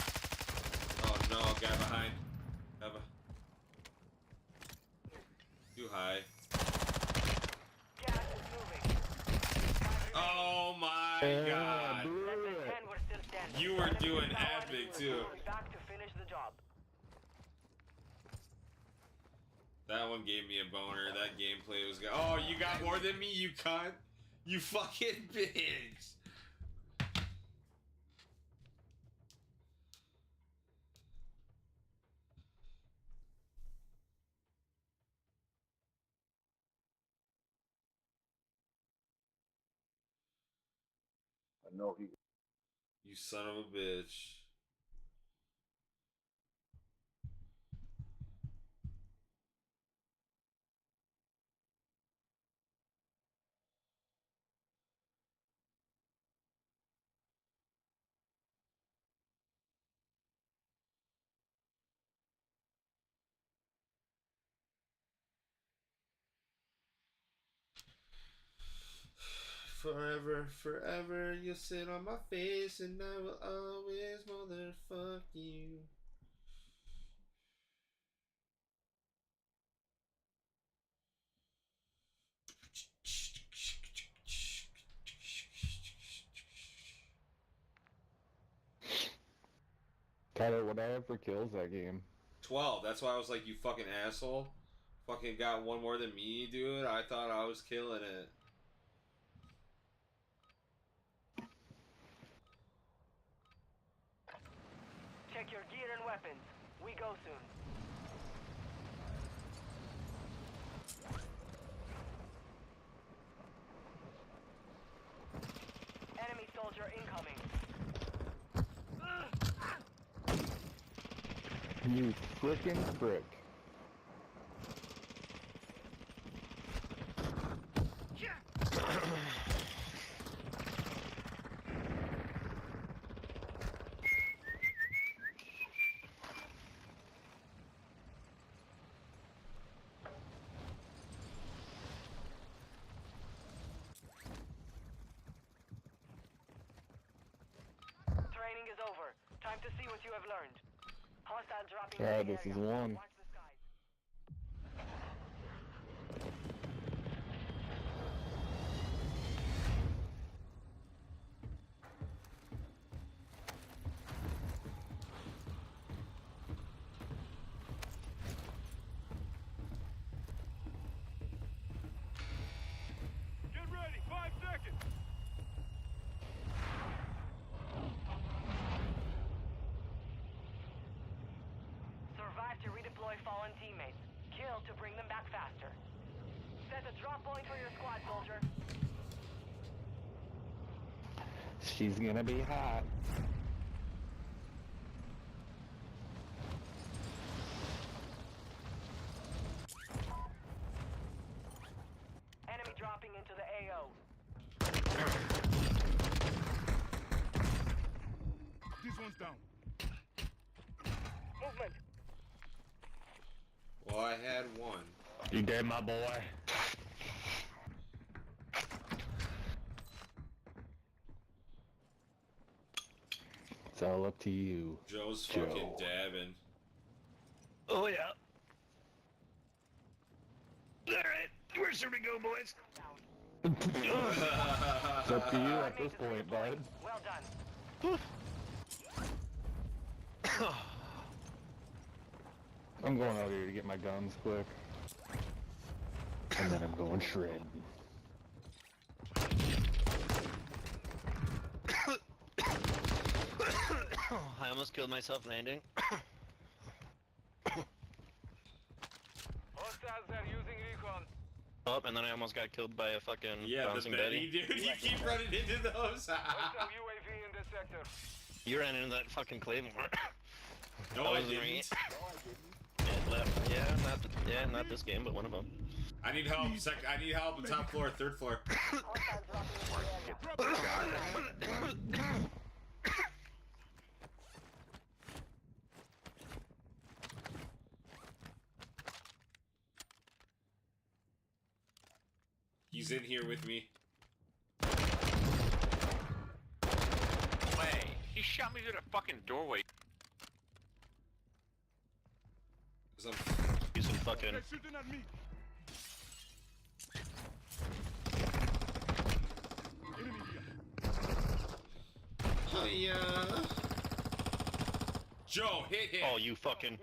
Oh no, guy behind. Too high. Gas is moving. Oh my god. Less than 10 were still standing. You were Enemy doing solid epic was too. moving back to finish the job. That one gave me a boner. That gameplay was good. Oh, you got more than me, you cunt. You fucking bitch. I know he. You son of a bitch. Forever, forever, you'll sit on my face and I will always motherfuck you. Tyler, what I have for kills that game? 12. That's why I was like, you fucking asshole. Fucking got one more than me, dude. I thought I was killing it. Check your gear and weapons. We go soon. Enemy soldier incoming. You frickin' frick. Training is over. Time to see what you have learned. Hostile dropping Alright, into the this is area. one. Watch the skies. Get ready, 5 seconds. Survive to redeploy fallen teammates. Kill to bring them back faster. Set a drop point for your squad, soldier. She's gonna be hot. Enemy dropping into the AO. This one's down. Movement. Well, I had one. You dead, my boy? It's all up to you. Joe's Joe. fucking dabbing. Oh yeah. Alright, where should we go, boys? It's up to you at this point, bud. Well done. I'm going out here to get my guns quick. And then I'm going shred. I almost killed myself landing. Hostiles are using recon. Oh, and then I almost got killed by a fucking Yeah, the bouncing Betty, Betty. dude. You keep running into those. Hostile UAV in this sector. You ran into that fucking claymore. No, That I wasn't didn't. me. It left. Yeah, not this game, but one of them. I need help. I need help on top floor, third floor. He's in here with me. Way. He shot me through the fucking doorway. He's in fucking. They're shooting at me. Enemy here. Hiya. Joe, hit him. Oh, you fucking.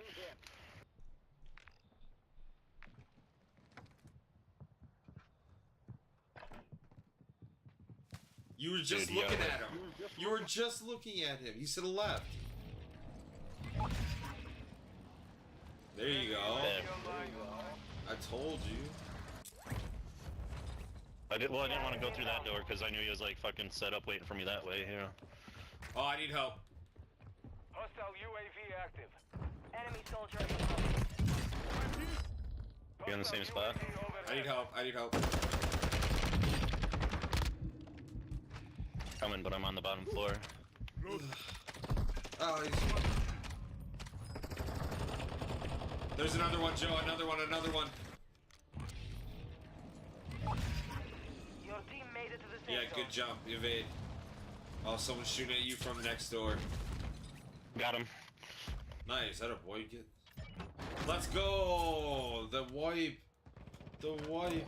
You were just Dude, looking yeah. at him. You were just looking at him. He's to the left. There you go. I told you. I didn't want to go through that door because I knew he was like fucking set up waiting for me that way. You know. Oh, I need help. Hostile UAV active. Enemy soldier incoming. You in the same spot? I need help. I need help. Coming, but I'm on the bottom floor. Oh, he's... There's another one, Joe. Another one. Another one. Your team made it to the safe Yeah, zone. good jump. Evade. Oh, someone's shooting at you from next door. Got him. Nice. That a boy. Get. Let's go. The wipe. The wipe.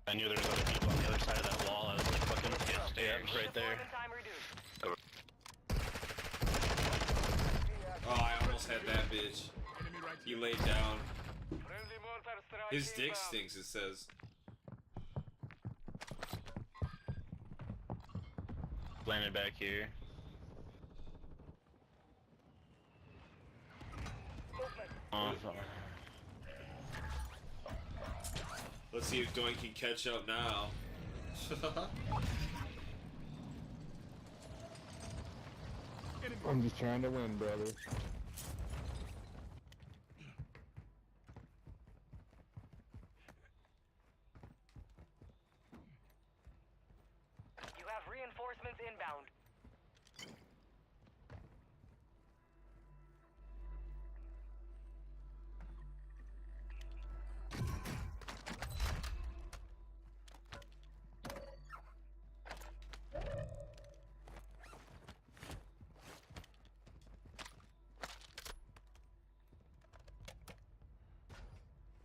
I knew there was other people on the other side of that wall. I was like, fucking, yeah, right there. Time reduced. Oh, I almost had that bitch. Enemy right He here. laid down. Friendly mortar strike His dick inbound. stinks, it says. Landed back here. Oh, fuck. Let's see if Doink can catch up now. I'm just trying to win, brother. You have reinforcements inbound.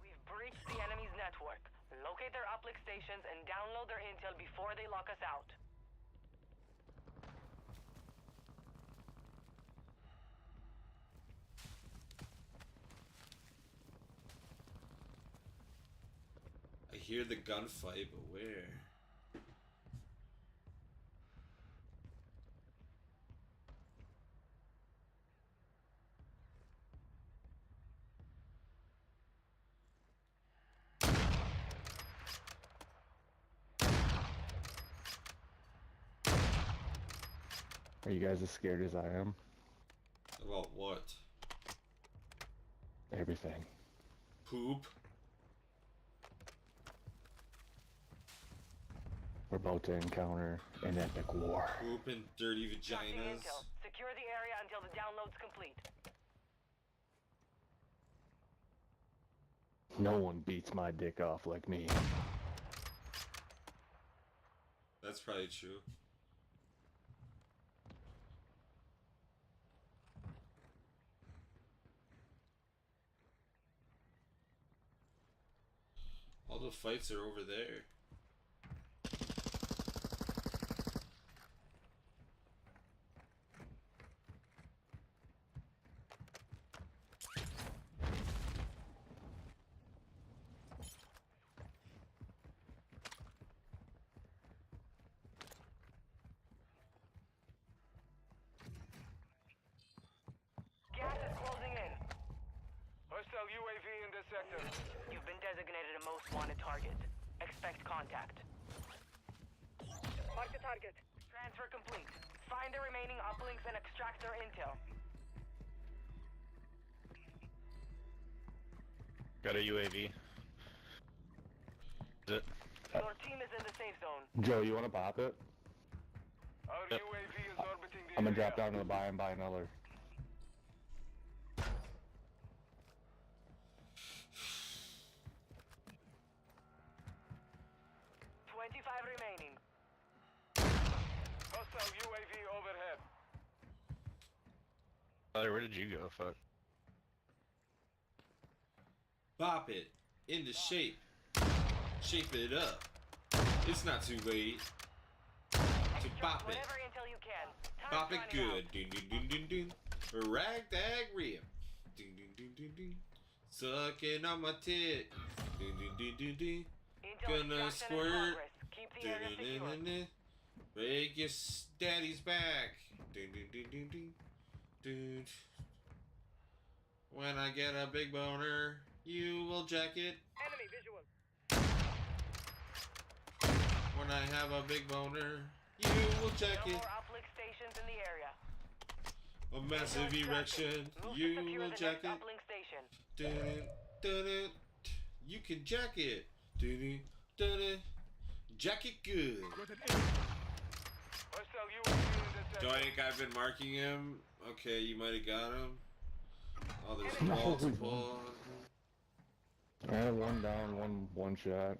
We've breached the enemy's network. Locate their uplink stations and download their intel before they lock us out. I hear the gunfight, but where? Are you guys as scared as I am? About what? Everything. Poop? We're about to encounter an epic war. Poop and dirty Tracking vaginas? intel. Secure the area until the download's complete. No one beats my dick off like me. That's probably true. All the fights are over there. sector. You've been designated a most wanted target. Expect contact. Mark the target. Transfer complete. Find the remaining uplinks and extract their intel. Got a UAV. Is it? Your team is in the safe zone. Joe, you wanna pop it? Our UAV is orbiting the I'm gonna area. drop down to the buy and buy another. 25 remaining. Hostile UAV overhead. Tyler, where did you go? Fuck. Bop it into shape. Shape it up. It's not too late to bop it. Whatever until you can. Bop it good. Ding ding ding ding ding. Ragtag rip. Ding ding ding ding ding. Sucking on my tit. Ding ding ding ding ding. Gonna squirt. Break your daddy's back. Ding ding ding ding ding. Dude. When I get a big boner, you will jack it. Enemy visual. When I have a big boner, you will jack No it. more uplink stations in the area. A massive erection, you will jack it. Uplink station. Dun, dun, dun. You can jack it. Dun, dun, dun. Jack it good. Hostile UAV in the sector. Doink, I've been marking him. Okay, you might have got him. Oh, there's multiple. I had one down, one shot.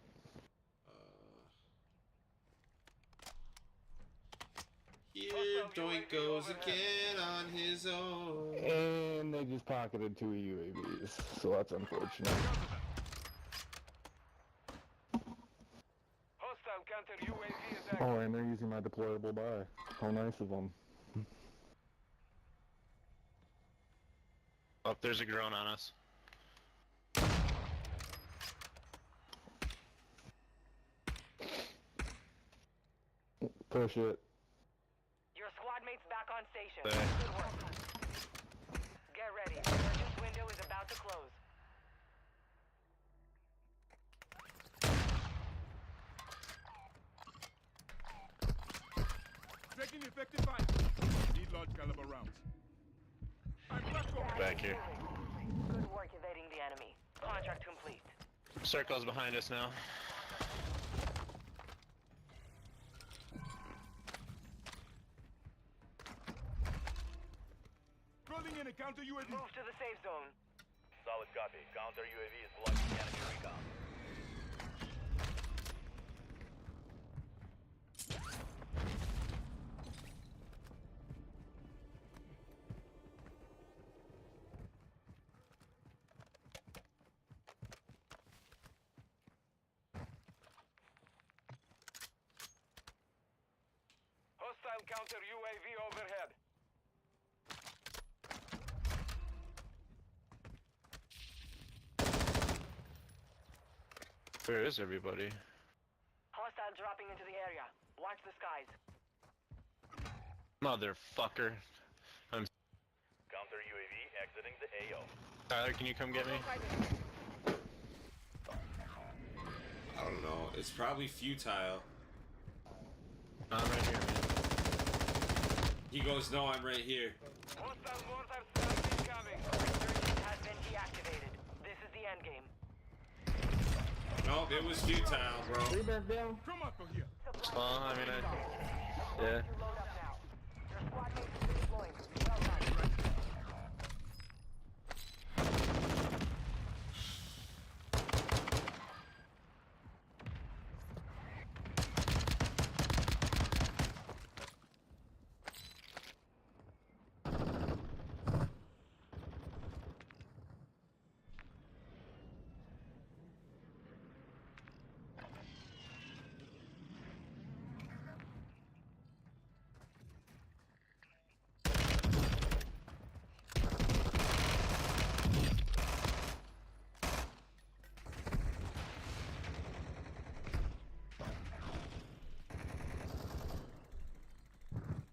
Here Doink goes again on his own. And they just pocketed 2 UAVs, so that's unfortunate. Hostile counter UAV is active. Oh, and they're using my deployable buy. How nice of them. Oh, there's a drone on us. Push it. Your squad mate's back on station. There. Good work. Get ready. The emergence window is about to close. Taking effective fire. Need large caliber rounds. I'm Back here. Good work evading the enemy. Contract complete. Circle's behind us now. Calling in a counter UAV. Move to the safe zone. Solid copy. Counter UAV is blocking enemy recon. Hostile counter UAV overhead. Where is everybody? Hostile dropping into the area. Watch the skies. Motherfucker. Counter UAV exiting the AO. Tyler, can you come get me? I don't know. It's probably futile. I'm right here, man. He goes, no, I'm right here. Hostile mortar strike incoming. Resurgence has been deactivated. This is the end game. Nope, it was futile, bro. Come up for here. Well, I mean, yeah. You load up now. Your squad mates is redeploying. Well done.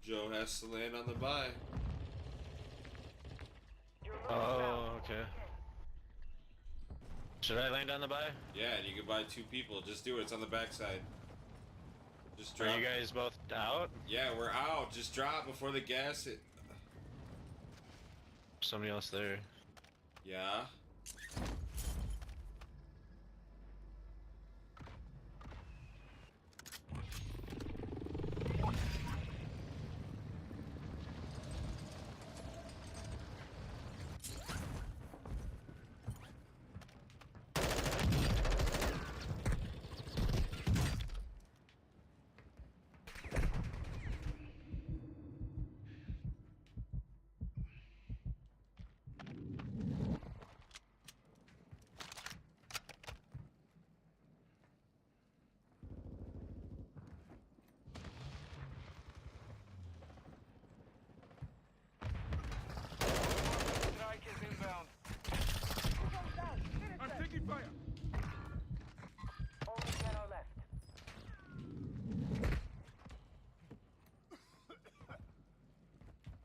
Joe has to land on the buy. Oh, okay. Should I land on the buy? Yeah, and you can buy 2 people. Just do it. It's on the backside. Just drop. Are you guys both out? Yeah, we're out. Just drop before the gas hit. Somebody else there. Yeah. Strike is inbound. I'm taking fire. Only 10 are left.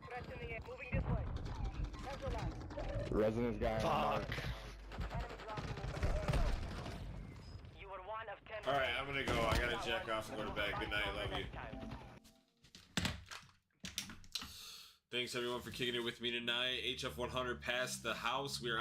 Threats in the air. Moving this way. There's the last. Residence guy. Fuck. Enemy dropping into the AO. You were 1 of 10. Alright, I'm gonna go. I gotta jack off and go to bed. Good night. Love you. Thanks everyone for kicking it with me tonight. HF100 passed the house. We are on